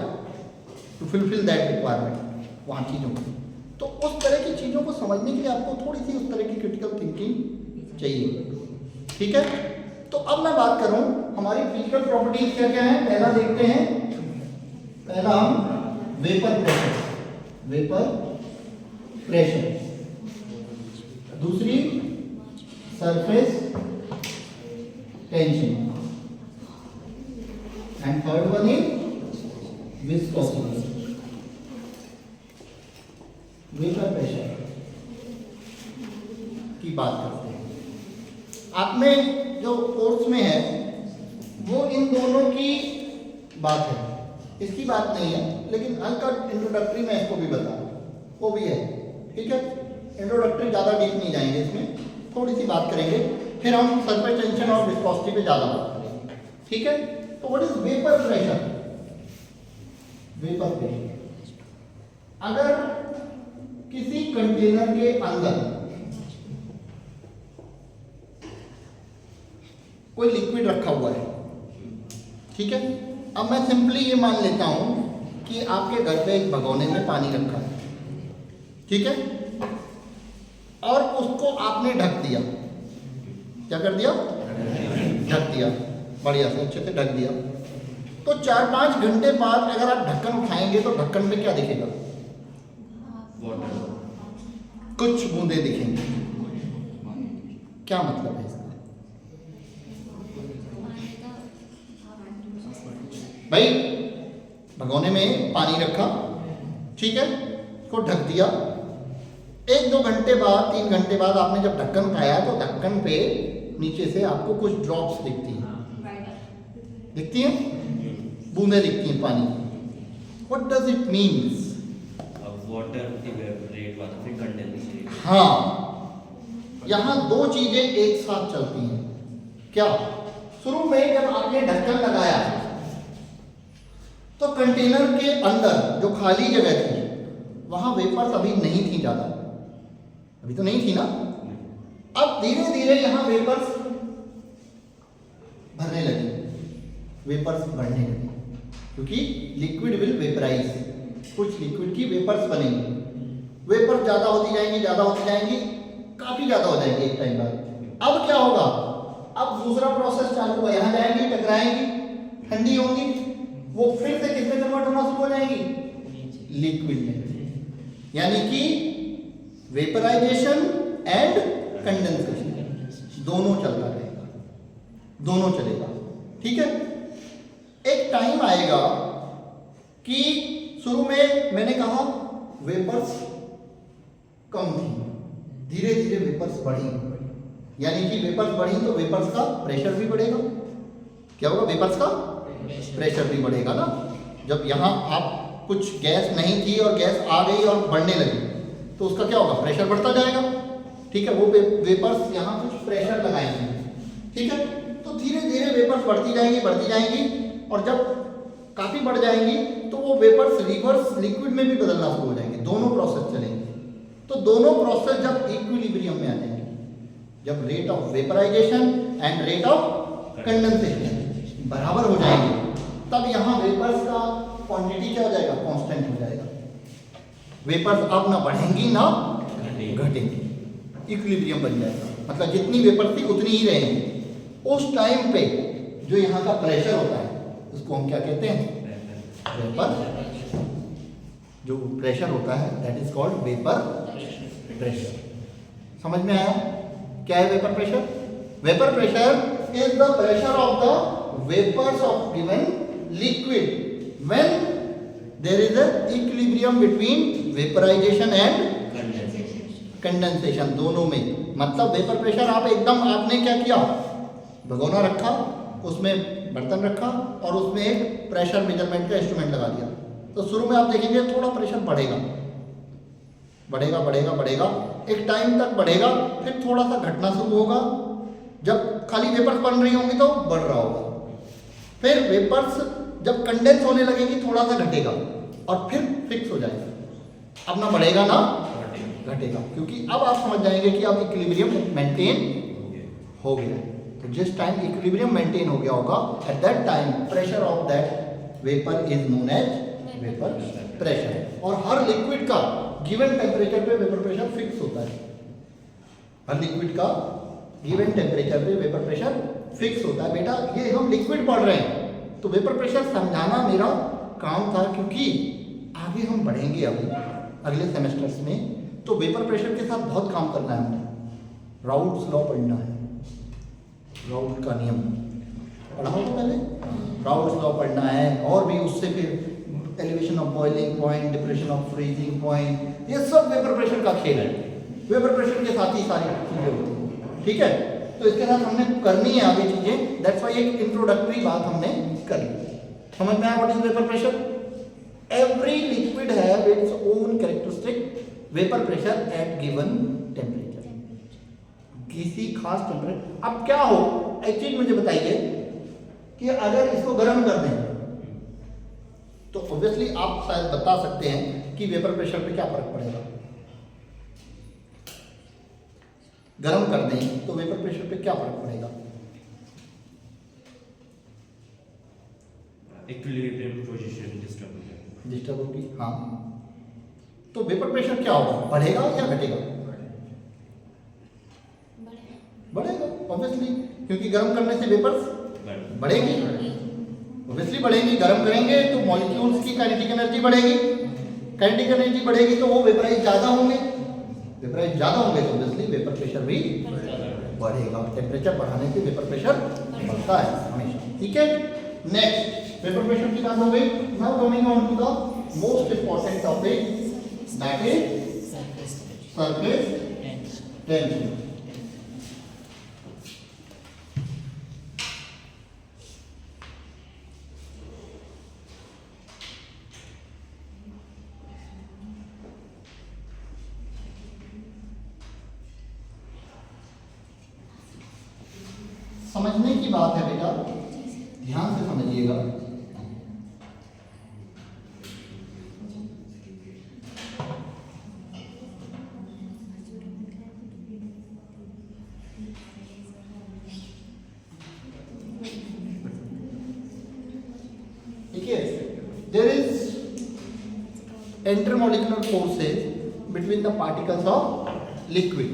to fulfil that requirement वहाँ चीज़ों को। तो उस तरह की चीज़ों को समझने के लिए आपको थोड़ी सी उस तरह की क्रिटिकल थिंकिंग चाहिए, ठीक है। तो अब मैं बात करूं हमारी फिजिकल प्रॉपर्टीज क्या क्या है। पहला देखते हैं, पहला हम वेपर प्रेशर, दूसरी surface tension and third one is viscosity. Vapour pressure की बात करते हैं। आप में जो कोर्स में है वो इन दोनों की बात है, इसकी बात नहीं है, लेकिन हल्का इंट्रोडक्टरी में इसको भी बता, वो भी है, ठीक है। इंट्रोडक्टरी ज़्यादा डीप नहीं जाएंगे इसमें, थोड़ी सी बात करेंगे, फिर हम सरफेस टेंशन और विस्कोसिटी पे ज़्यादा बात करेंगे, ठीक है। तो what is vapour pressure? Vapour pressure अगर किसी कंटेनर के अंदर कोई लिक्विड रखा हुआ है, ठीक है। अब मैं सिंपली ये मान लेता हूं कि आपके घर पे एक भगोने में पानी रखा है, ठीक है, और उसको आपने ढक दिया। क्या कर दिया? ढक दिया, बढ़िया से अच्छे से ढक दिया। तो 4-5 घंटे बाद अगर आप ढक्कन उठाएंगे तो ढक्कन में क्या दिखेगा? कुछ बूंदे दिखेंगे। क्या मतलब है इसका? भाई भगोने में पानी रखा, ठीक है, इसको ढक दिया। 1-2 घंटे बाद, 3 घंटे बाद आपने जब ढक्कन उठाया तो ढक्कन पे नीचे से आपको कुछ ड्रॉप्स दिखती हैं, बूंदे दिखती हैं पानी। What does it means?
Water evaporate वाला फिर कंडेंसेट।
हाँ, यहाँ 2 चीजें एक साथ चलती हैं। क्या? शुरू में जब आपने ढक्कन लगाया तो कंटेनर के अंदर जो खाली जगह थी वहां वेपर्स अभी नहीं थी ज़्यादा, अभी तो नहीं थी ना। अब धीरे धीरे यहाँ वेपर्स भरने लगे, वेपर्स बढ़ने लगे, क्योंकि लिक्विड विल वेपराइज, कुछ लिक्विड की वेपर्स बनेंगी। वेपर ज़्यादा होती जाएंगी, काफ़ी ज़्यादा हो जाएंगी एक टाइम बाद। अब क्या होगा? अब दूसरा प्रोसेस चालू हुआ, यहाँ जाएंगी, टकराएंगी, ठंडी होंगी, वो फिर से किस में कन्वर्ट होना शुरू हो जाएंगी? लिक्विड में। यानी कि वेपराइजेशन एंड कंडेंसेशन दोनों चलता रहेगा, दोनों चलेगा, ठीक है। एक टाइम आएगा कि शुरू में मैंने कहा वेपर्स कम थी, धीरे धीरे वेपर्स बढ़ी, यानी कि वेपर्स बढ़ी तो वेपर्स का प्रेशर भी बढ़ेगा। क्या होगा? वेपर्स का प्रेशर भी बढ़ेगा ना। जब यहाँ आप कुछ गैस नहीं थी और गैस आ गई और बढ़ने लगी तो उसका क्या होगा? प्रेशर बढ़ता जाएगा, ठीक है। वो वेपर्स यहाँ कुछ प्रेशर लगाएंगे, ठीक है। तो धीरे धीरे वेपर्स बढ़ती जाएंगी और जब काफ़ी बढ़ जाएंगी तो वो वेपर्स रिवर्स लिक्विड में भी बदलना शुरू हो जाएंगे, दोनों प्रोसेस चलेंगे। तो दोनों प्रोसेस जब इक्विलिब्रियम में आ जाएंगे, जब rate of vaporisation and rate of condensation बराबर हो जाएंगे, तब यहाँ वेपर्स का क्वांटिटी क्या हो जाएगा? कांस्टेंट हो जाएगा। वेपर्स अब ना बढ़ेंगी ना
घटेगी।
घटेंगी, इक्विलिब्रियम बन जाएगा। मतलब जितनी वेपर थी उतनी ही रहेंगी। उस टाइम पे जो यहाँ का प्रेशर होता है उसको हम क्या कहते हैं? वेपर। जो प्रेशर होता है that is called vapour pressure. समझ में आया क्या है vapour pressure? Vapour pressure is the pressure of the vapours of given liquid when there is a equilibrium between vaporisation and condensation, दोनों में। मतलब वेपर प्रेशर आप एकदम, आपने क्या किया, भगोना रखा, उसमें बर्तन रखा और उसमें एक प्रेशर मेजरमेंट का इंस्ट्रूमेंट लगा दिया, तो शुरू में आप देखेंगे थोड़ा प्रेशर बढ़ेगा बढ़ेगा बढ़ेगा बढ़ेगा, एक टाइम तक बढ़ेगा, फिर थोड़ा सा घटना शुरू होगा। जब खाली वेपर्स बन रही होंगी तो बढ़ रहा होगा, फिर वेपर्स जब कंडेंस होने लगेगी थोड़ा सा घटेगा और फिर फिक्स हो जाएगा। अब ना बढ़ेगा ना घटेगा, क्योंकि अब आप समझ जाएंगे कि अब इक्विलिब्रियम मेंटेन हो गया। तो जिस टाइम इक्विलिब्रियम मेंटेन हो गया होगा, at that time pressure of that vapour is known as vapour pressure. और हर लिक्विड का गिवन टेम्परेचर पे वेपर प्रेशर फिक्स होता है। हर लिक्विड का गिवन टेम्परेचर पे वेपर प्रेशर फिक्स होता है। बेटा ये हम लिक्विड पढ़ रहे हैं तो वेपर प्रेशर समझाना मेरा काम था, क्योंकि आगे हम बढ़ेंगे अभी अगले सेमेस्टर्स में, तो वेपर प्रेशर के साथ बहुत काम करना है हमें। राउल्ट्स लॉ पढ़ना है, राउल्ट का नियम पढ़ा हो तो पहले, राउल्ट्स लॉ पढ़ना है, और भी उससे फिर elevation of boiling point, depression of freezing point, ये सब वेपर प्रेशर का खेल है। वेपर प्रेशर के साथ ही सारी चीजें होती हैं, ठीक है। तो इसके साथ हमने करनी है आगे चीजें, दैट्स वाई एक इंट्रोडक्टरी बात हमने कर ली। समझ में आया what is vapour pressure? Every liquid have its own characteristic vapour pressure at given temperature, किसी खास टेम्परेचर। अब क्या हो, एक चीज मुझे बताइए कि अगर इसको गर्म कर दें तो ऑब्वियसली आप शायद बता सकते हैं कि वेपर प्रेशर पे क्या फर्क पड़ेगा। गर्म कर दें तो वेपर प्रेशर पे क्या फर्क पड़ेगा?
इक्विलिब्रियम पोजीशन डिस्टर्ब
होगी। हाँ, तो वेपर प्रेशर क्या होगा, बढ़ेगा या घटेगा? बढ़ेगा ऑब्वियसली, क्योंकि गर्म करने से वेपर्स बढ़ेगी, ऑब्वियसली बढ़ेंगी। गर्म करेंगे तो मॉलिक्यूल्स की काइनेटिक एनर्जी बढ़ेगी, काइनेटिक एनर्जी बढ़ेगी तो वो वेपराइज ज़्यादा होंगे, वेपराइज ज़्यादा होंगे तो ऑब्वियसली वेपर प्रेशर भी बढ़ेगा। टेम्परेचर बढ़ाने से वेपर प्रेशर बढ़ता है हमेशा, ठीक है। नेक्स्ट वेपर प्रेशर की बात हो गई। Now coming on to the most important topic, that is surface tension. समझने की बात है बेटा, ध्यान से समझिएगा। ठीक है, there is intermolecular forces between the particles of liquid.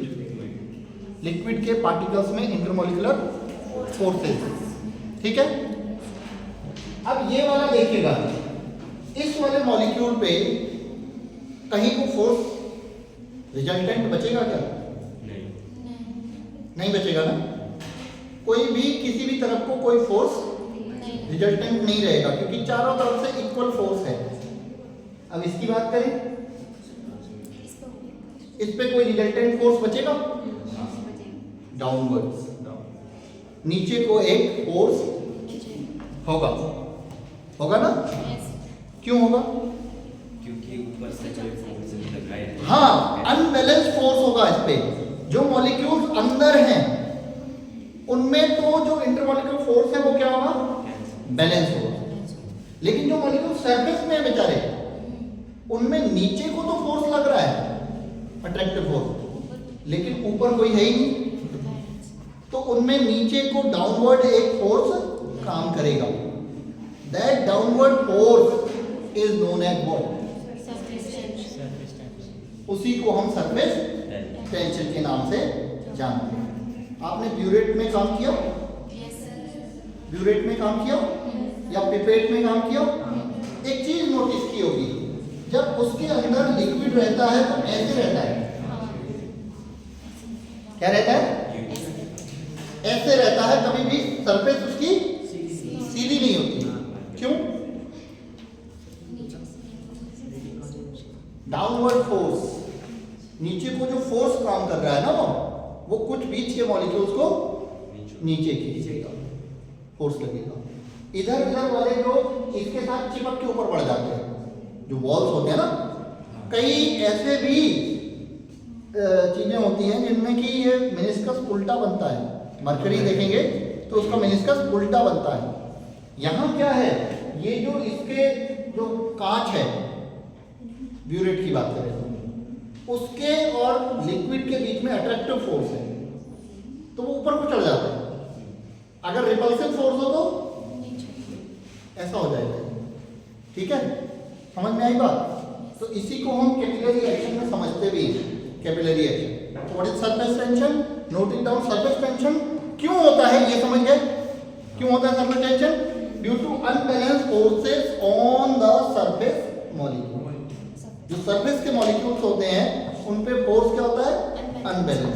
Liquid के पार्टिकल्स में इंटरमॉलिक्यूलर फोर्सेस, ठीक है। अब ये वाला देखिएगा, इस वाले मॉलिक्यूल पे कहीं को फोर्स रिजल्टेंट बचेगा क्या? नहीं बचेगा ना। कोई भी किसी भी तरफ को कोई फोर्स रिजल्टेंट नहीं रहेगा, क्योंकि चारों तरफ से इक्वल फोर्स है। अब इसकी बात करें, इस पे कोई रिजल्टेंट फोर्स बचेगा? डाउनवर्ड्स, नीचे को एक फोर्स होगा ना? क्यों होगा?
क्योंकि ऊपर से कोई फोर्स लग रहा है।
हाँ, अनबैलेंस फोर्स होगा इस पे। जो मॉलिक्यूल्स अंदर हैं उनमें तो जो इंटरमॉलिक्यूलर फोर्स है वो क्या होगा? बैलेंस होगा। लेकिन जो मॉलिक्यूल सरफेस में है बेचारे, उनमें नीचे को तो फोर्स लग रहा है, अट्रैक्टिव फोर्स, लेकिन ऊपर कोई है ही नहीं, तो उनमें नीचे को डाउनवर्ड एक फोर्स काम करेगा। That downward force is known as what? उसी को हम सरफेस टेंशन के नाम से जानते हैं। आपने ब्यूरेट में काम किया,
यस सर।
ब्यूरेट में काम किया या पिपेट में काम किया? एक चीज नोटिस की होगी, जब उसके अंदर लिक्विड रहता है तो ऐसे रहता है, क्या रहता है? ऐसे रहता है, कभी भी सरफेस उसकी सीधी नहीं होती। क्यों? डाउनवर्ड फोर्स, नीचे को जो फोर्स काम कर रहा है ना वो कुछ बीच के मॉलिक्यूल्स को नीचे खींचेगा, फोर्स लगेगा। इधर उधर वाले जो इसके साथ चिपक के ऊपर बढ़ जाते हैं, जो वॉल्स होते हैं ना, कई ऐसे भी चीजें होती हैं जिनमें कि ये मेनिस्कस उल्टा बनता है। मरकरी देखेंगे तो उसका मेनिस्कस उल्टा बनता है। यहाँ क्या है, ये जो इसके जो कांच है, ब्यूरेट की बात करें तो उसके और लिक्विड के बीच में अट्रैक्टिव फोर्स है, तो वो ऊपर को चढ़ जाता है। अगर रिपल्सिव फोर्स हो तो ऐसा हो जाएगा। ठीक है, समझ में आई बात? तो इसी को हम कैपिलरी एक्शन में समझते भी हैं, capillary action. What is surface tension? Note it down. Surface tension क्यों होता है ये समझ गए? क्यों होता है surface tension? Due to unbalance forces on the surface molecule. जो सरफेस के मॉलिक्यूल्स होते हैं उन पे फोर्स क्या होता है? अनबैलेंस।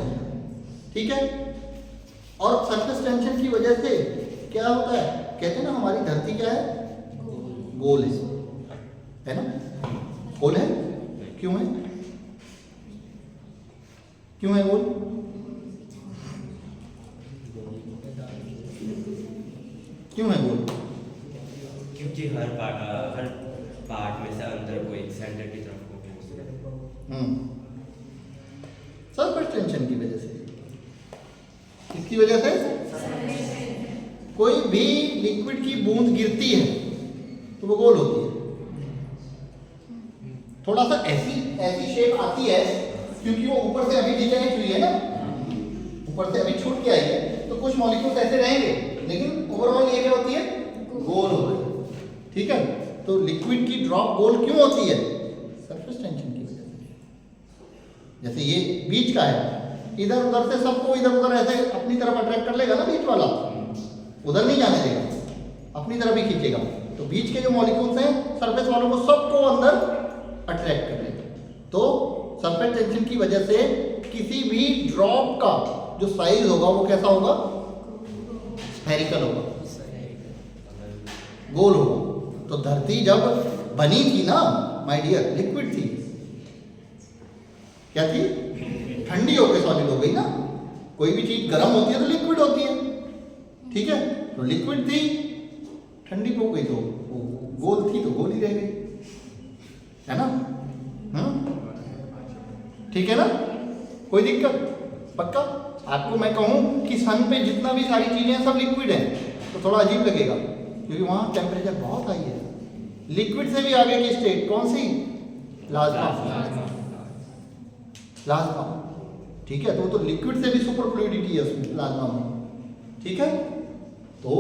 ठीक है, और सरफेस टेंशन की वजह से क्या होता है? कहते हैं ना हमारी धरती क्या है? गोल है ना? गोल है। क्यों है? क्यों है गोल? क्यों है गोल?
क्योंकि हर पार्ट में से अंदर को एक सेंटर की तरफ को
सरफेस टेंशन की वजह से। किसकी वजह से? कोई भी लिक्विड की बूंद गिरती है तो वो गोल होती है। थोड़ा सा ऐसी शेप आती है क्योंकि वो ऊपर से अभी डिजाइन हुई है ना, ऊपर से अभी छूट के आई है, तो कुछ मॉलिक्यूल्स ऐसे रहेंगे, लेकिन ओवरऑल ये क्या होती है? गोल होती है। ठीक है, तो लिक्विड की ड्रॉप गोल क्यों होती है? सरफेस टेंशन की वजह से। जैसे ये बीच का है, इधर उधर से सबको इधर उधर ऐसे अपनी तरफ अट्रैक्ट कर लेगा ना, बीच वाला उधर नहीं जाने देगा, अपनी तरफ ही खींचेगा। तो बीच के जो मॉलिक्यूल्स हैं सरफेस वालों को सबको अंदर अट्रैक्ट कर लेगा। तो सरफेस टेंशन की वजह से किसी भी ड्रॉप का जो साइज होगा वो कैसा होगा? स्फेरिकल होगा, गोल होगा। तो धरती जब बनी थी ना माय डियर, लिक्विड थी। क्या थी? ठंडी होकर सॉलिड हो गई ना। कोई भी चीज गर्म होती है तो लिक्विड होती है। ठीक है, तो लिक्विड थी, ठंडी हो गई तो गोल थी तो गोल ही रह गई, है ना? ठीक है ना? कोई दिक्कत? पक्का? आपको मैं कहूं कि सन पे जितना भी सारी चीजें सब लिक्विड हैं तो थोड़ा अजीब लगेगा, क्योंकि वहां टेम्परेचर बहुत हाई है। लिक्विड से भी आगे की स्टेट कौन सी? प्लाज्मा। ठीक है, तो लिक्विड से भी सुपर फ्लूइडिटी है उसमें, प्लाज्मा में। ठीक है, तो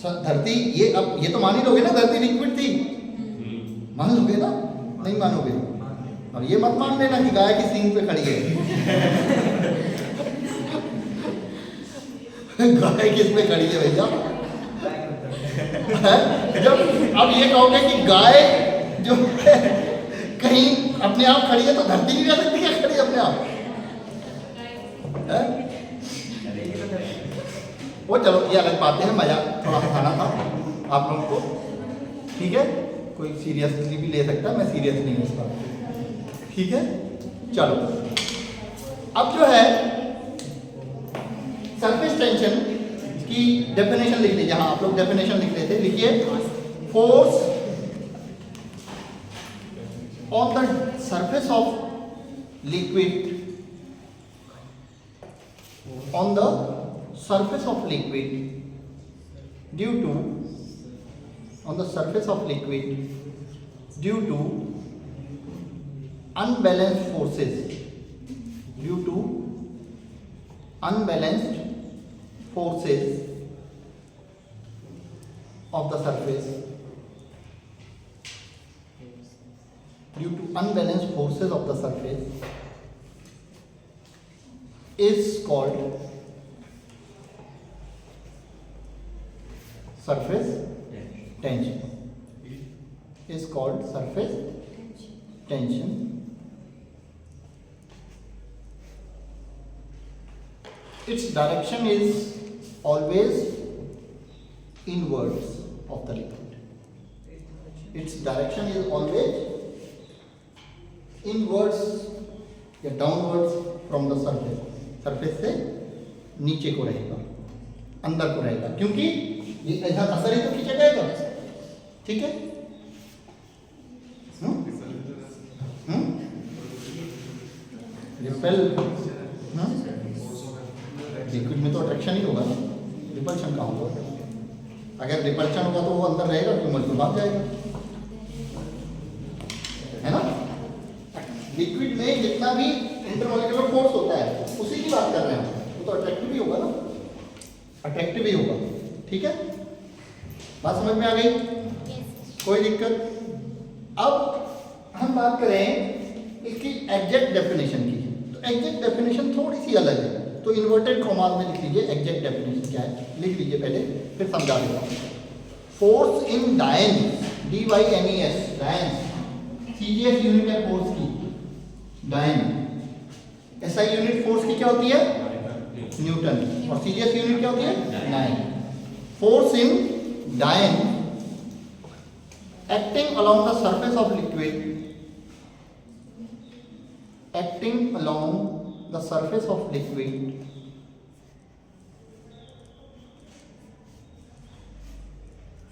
धरती ये तो मान ही लोगे ना धरती लिक्विड थी? मान लोगे ना? नहीं मानोगे? और ये मत मान लेना कि गाय की सींग पे खड़ी है। गाय किस पे खड़ी है भैया? जब अब ये कहोगे कि गाय जो कहीं अपने आप खड़ी है तो धरती नहीं रह सकती क्या खड़ी अपने आप? वो चलो ये अलग बातें हैं, मजा थोड़ा खाना था आप लोगों को। ठीक है, कोई सीरियसली भी ले सकता है, मैं सीरियस नहीं हूँ इस बात। ठीक है, चलो अब जो है सरफेस टेंशन की डेफिनेशन लिख लीजिए। हाँ, आप लोग डेफिनेशन लिख लेते, लिखिए। Force on the surface of liquid, on the surface of liquid due to on the surface of liquid due to unbalanced forces, due to unbalanced forces of the surface due to unbalanced forces of the surface is called surface tension. Is called surface tension. Its direction is always inwards of the liquid. Its direction is always inwards या downwards from the surface. Surface से नीचे को रहेगा, अंदर को रहेगा, क्योंकि ये ऐसा असर ही तो खींचेगा तो, ठीक है? रिपेल लिक्विड में तो अट्रैक्शन ही होगा ना, रिपल्शन कहाँ होगा? अगर रिपल्शन होगा तो वो अंदर रहेगा, तो मॉलिक्यूल भाग जाएगा, है ना? लिक्विड में जितना भी इंटरमॉलिक्यूलर फोर्स होता है उसी की बात कर रहे हैं, वो तो अट्रैक्टिव ही होगा ना, अट्रैक्टिव ही होगा, ठीक है? बात समझ में आ गई? कोई दिक्कत? अब हम बात करें इसकी एग्जैक्ट डेफिनेशन की, तो एग्जैक्ट डेफिनेशन थोड़ी सी अलग है, तो इन्वर्टेड कॉमास में लिख लीजिए एग्जैक्ट डेफिनेशन क्या है, लिख लीजिए पहले, फिर समझा देता हूँ। फोर्स इन डायन, DYNES, डायन CGS यूनिट है फोर्स की, डायन। SI यूनिट फोर्स की क्या होती है? न्यूटन। और CGS यूनिट क्या होती है? नाइन। फोर्स इन डायन acting along the surface of liquid, acting along the surface of liquid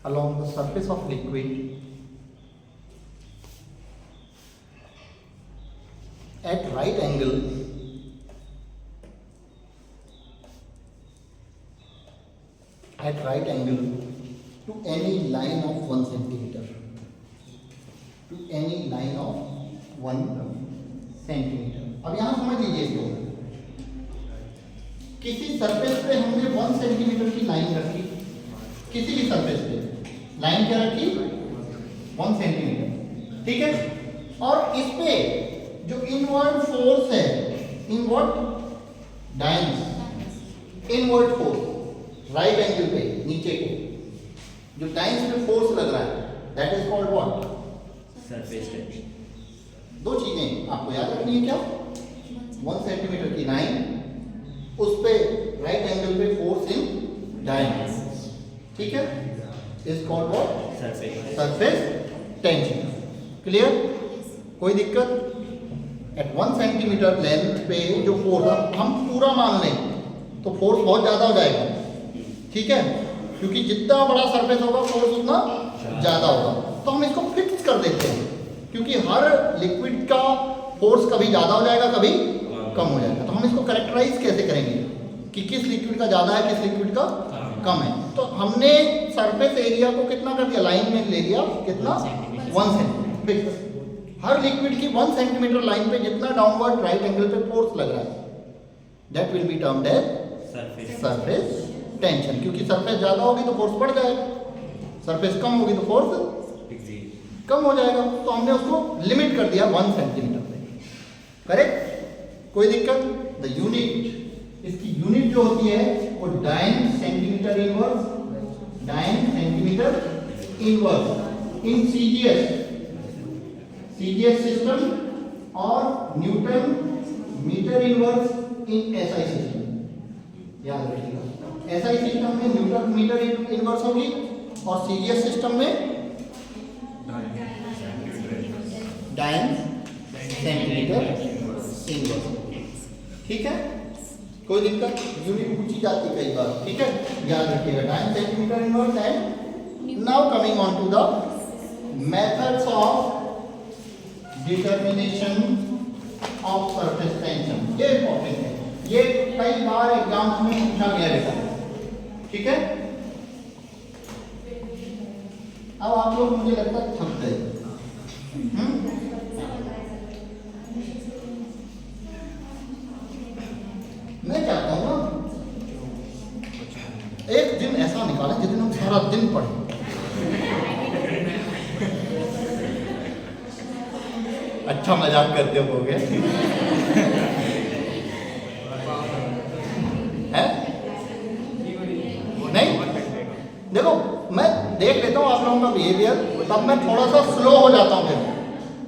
along the surface of liquid at right angle to any line of 1 centimeter, to any line of 1 centimeter. अब यहाँ समझ लीजिए इसको, किसी सरफेस पे हमने 1 सेंटीमीटर की लाइन रखी, किसी भी सरफेस पे लाइन क्या रखी? 1 सेंटीमीटर, ठीक है? और इस पे जो इनवर्ड फोर्स है, इनवर्ड डायन, इनवर्ड फोर्स राइट एंगल पे नीचे को जो डायन पे फोर्स लग रहा है, that is called what?
Surface tension.
दो चीजें आपको याद रखनी है, क्या? 1 सेंटीमीटर की लाइन, उस पे राइट एंगल पे फोर्स इन डायन, ठीक है? Is called what? Surface tension. Clear? कोई दिक्कत? एट 1 सेंटीमीटर लेंथ पे जो फोर्स, हम पूरा मान लें तो फोर्स बहुत ज्यादा हो जाएगा, ठीक है? क्योंकि जितना बड़ा सरफेस होगा फोर्स उतना ज्यादा होगा, तो हम इसको फिक्स कर देते हैं, क्योंकि हर लिक्विड का फोर्स कभी ज्यादा हो जाएगा, कभी कम हो जाएगा। तो हम इसको करेक्टराइज कैसे करेंगे कि किस लिक्विड का ज्यादा है, किस लिक्विड का कम है? तो हमने सरफेस एरिया को कितना कर दिया? लाइन में ले लिया, कितना? 1 सेंटीमीटर। हर लिक्विड की 1 सेंटीमीटर लाइन पे जितना डाउनवर्ड राइट एंगल पे फोर्स लग रहा है, that will be termed as surface tension. क्योंकि सरफेस ज्यादा होगी तो फोर्स बढ़ जाएगा, सरफेस कम होगी तो फोर्स कम हो जाएगा। तो हमने उसको लिमिट कर दिया 1 सेंटीमीटर पे, करेक्ट? कोई दिक्कत? द यूनिट, इसकी यूनिट जो होती है वो dyne centimetre inverse, dyne centimetre inverse in CGS system और newton metre inverse in SI system. याद रखिएगा, SI सिस्टम में न्यूटन मीटर इनवर्स होगी और CGS सिस्टम में डायन सेंटीमीटर इनवर्स, ठीक है? कोई दिक्कत? यूनिट पूछी जाती कई बार, ठीक है? याद रखिएगा, dyne centimetre inverse. And now coming on to the methods of determination of surface tension. ये इंपॉर्टेंट है, ये कई बार एग्जाम्स में पूछा गया बेटा, ठीक है? अब आप लोग मुझे लगता है थक गए, मैं चाहता हूँ ना एक दिन ऐसा निकालें जिस दिन हम सारा दिन पढ़ें। अच्छा मजाक करते हो गए हैं? नहीं, देखो मैं देख लेता हूँ आप लोगों का बिहेवियर, तब मैं थोड़ा सा स्लो हो जाता हूँ फिर।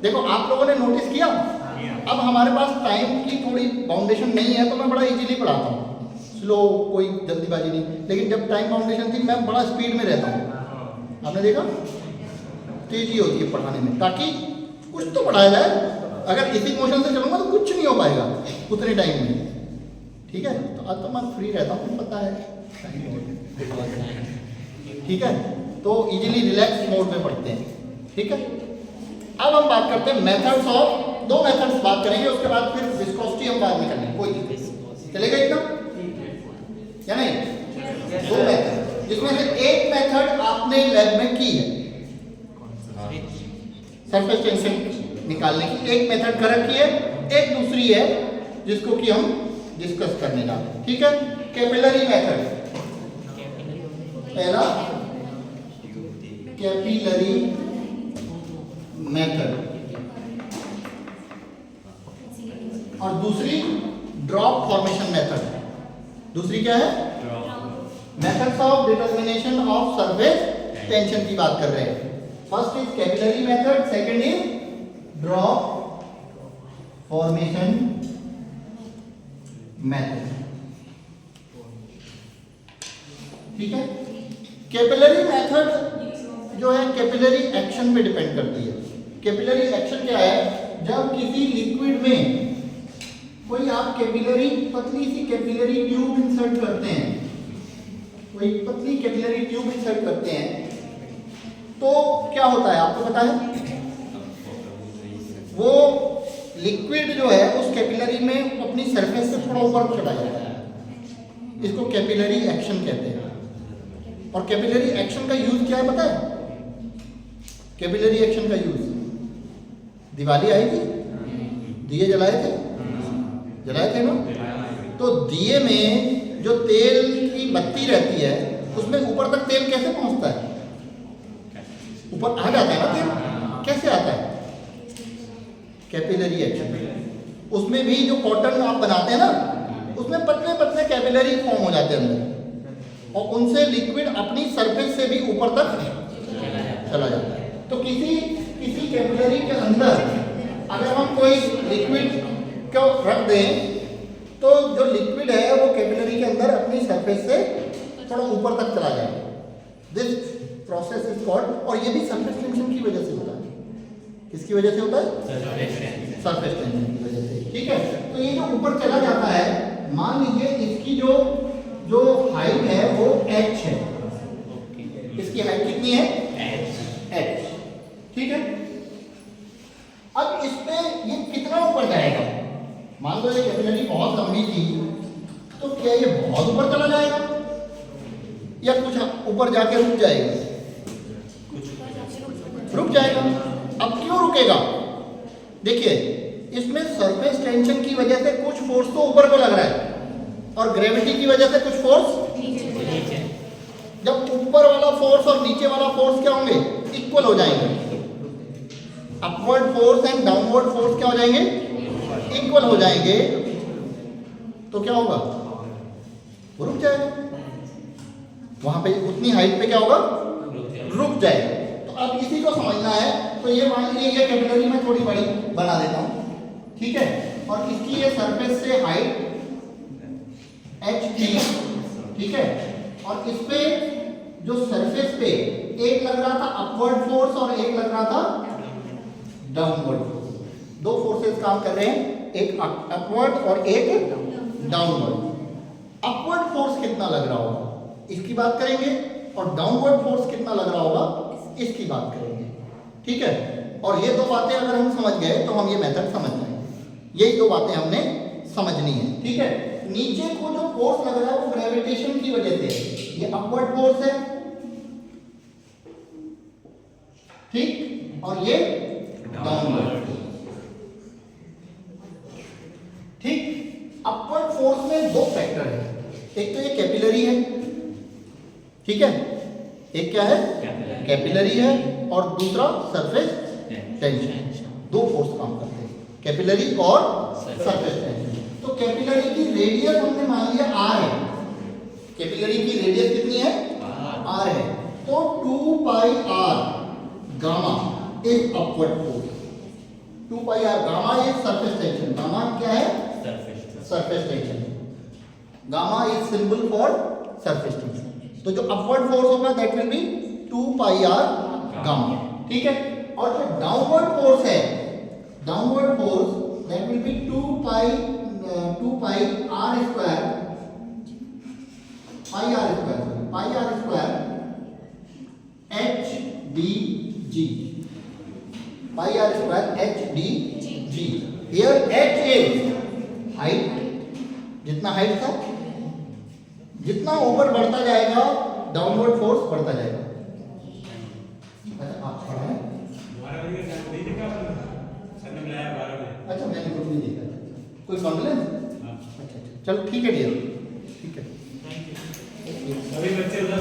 देखो आप लोगों ने नोटिस किया, अब हमारे पास टाइम की थोड़ी बाउंडेशन नहीं है तो मैं बड़ा इजीली पढ़ाता हूँ, स्लो, कोई जल्दीबाजी नहीं। लेकिन जब टाइम बाउंडेशन थी मैं बड़ा स्पीड में रहता हूँ, आपने देखा, तेजी होती है पढ़ाने में, ताकि कुछ तो पढ़ाया जाए। अगर इसी मोशन से चलूंगा तो कुछ नहीं हो पाएगा उतने टाइम में, ठीक है। तो आज तो मैं फ्री रहता हूँ, पता है, ठीक है। तो इजीली रिलैक्स मोड में पढ़ते हैं, ठीक है। अब हम बात करते हैं मेथड्स ऑफ, दो मेथड्स बात करेंगे, उसके बाद फिर विस्कोसिटी हम बाद में करेंगे, कोई दिक्कत चलेगा एकदम या नहीं? दो मेथड, जिसमें से एक मेथड आपने लैब में की है, सरफेस टेंशन निकालने की एक मेथड कर रखी है, एक दूसरी है जिसको कि हम डिस्कस करने जा रहे हैं, ठीक है। कैपिलरी मेथड, पहला कैपिलरी मेथड और दूसरी ड्रॉप फॉर्मेशन मेथड। दूसरी क्या है? Methods of determination of surface tension की बात कर रहे हैं। First is capillary method, second is drop formation method, ठीक है। कैपिलरी मेथड जो है कैपिलरी एक्शन पे डिपेंड करती है। कैपिलरी एक्शन क्या है? जब किसी लिक्विड में कोई आप कैपिलरी, पतली सी कैपिलरी ट्यूब इंसर्ट करते हैं, कोई पतली कैपिलरी ट्यूब इंसर्ट करते हैं, तो क्या होता है आपको पता है? वो लिक्विड जो है उस कैपिलरी में अपनी सरफेस से थोड़ा ऊपर चला जाता है, इसको कैपिलरी एक्शन कहते हैं। और कैपिलरी एक्शन का यूज क्या है पता है? कैपिलरी एक्शन का यूज, दिवाली आई थी, दिए जलाए थे ना, तो दिए में जो तेल की बत्ती रहती है उसमें ऊपर तक तेल कैसे पहुंचता है? ऊपर आ जाता है ना तेल, कैसे आता है? Capillary action. उसमें भी जो कॉटन आप बनाते हैं ना, उसमें पतले पतले कैपिलरी फॉर्म हो जाते हैं अंदर, और उनसे लिक्विड अपनी सरफेस से भी ऊपर तक चला जाता है। तो किसी कैपिलरी के अंदर अगर हम कोई लिक्विड को रख दें तो जो लिक्विड है वो कैपिलरी के अंदर अपनी सरफेस से थोड़ा ऊपर तक चला जाए। दिस प्रोसेस इज कॉल्ड, और ये भी सरफेस टेंशन की वजह से होता है। किसकी वजह से होता है? सरफेस टेंशन की वजह से, ठीक है। तो ये जो ऊपर चला जाता है, मान लीजिए इसकी जो हाइट है वो h है, इसकी हाइट कितनी है? h, ठीक है। अब इस पे ये कितना ऊपर जाएगा? मान लो ये कैपिलरी बहुत लंबी थी, तो क्या ये बहुत ऊपर चला जाएगा या कुछ ऊपर जाके रुक जाएगा? रुक जाएगा। अब क्यों रुकेगा? देखिए, इसमें सरफेस टेंशन की वजह से कुछ फोर्स तो ऊपर को लग रहा है और ग्रेविटी की वजह से कुछ फोर्स नीचे। जब ऊपर वाला फोर्स और नीचे वाला फोर्स क्या होंगे? इक्वल हो जाएंगे। Upward force and downward force क्या हो जाएंगे? इक्वल हो जाएंगे। तो क्या होगा? वो रुक जाएगा, वहां पे उतनी हाइट पे क्या होगा? रुक जाएगा। तो अब इसी को समझना है। तो ये मान लीजिए ये कैपिलरी में थोड़ी बड़ी बना देता हूं, ठीक है, और इसकी ये सरफेस से हाइट h थी, ठीक है, और इस पे जो सरफेस पे एक लग रहा था अपवर्ड फोर्स और एक लग रहा था डाउनवर्ड फोर्स। दो फोर्सेस काम कर रहे हैं, एक अपवर्ड और एक डाउनवर्ड। अपवर्ड फोर्स कितना लग रहा होगा इसकी बात करेंगे, और डाउनवर्ड फोर्स कितना लग रहा होगा इसकी बात करेंगे, ठीक है। और ये दो बातें अगर हम समझ गए तो हम ये मेथड समझ जाएंगे। यही दो बातें हमने समझनी है, ठीक है। नीचे को जो फोर्स लग रहा है वो ग्रेविटेशन की वजह से, ये अपवर्ड फोर्स है, ठीक, और ये डाउनवर्ड, ठीक। अपवर्ड फोर्स में दो फैक्टर है, एक तो ये कैपिलरी है, ठीक है, एक क्या है? कैपिलरी है, और दूसरा सरफेस टेंशन। दो फोर्स काम करते हैं। कैपिलरी और सरफेस टेंशन। तो कैपिलरी की रेडियस हमने मान लिया r है, कैपिलरी की रेडियस कितनी है r है, तो 2 पाई r gamma is upward force, 2 pi r gamma is surface tension, gamma क्या है surface tension, gamma is symbol for surface tension. तो जो अपवर्ड फोर्स होगा that will B 2 pi r gamma, ठीक है। और जो डाउनवर्ड फोर्स है, downward force that will B 2 pi r square, pi r square h d g, pi r square h d g। Here h is height, जितना हाइट था, जितना ऊपर बढ़ता जाएगा डाउनवर्ड फोर्स बढ़ता जाएगा। अच्छा आप पढ़ा है? अच्छा मैंने कुछ नहीं देखा, कोई कॉन्फिडेंस? अच्छा चलो ठीक है डियर, ठीक है।
सभी बच्चे उधर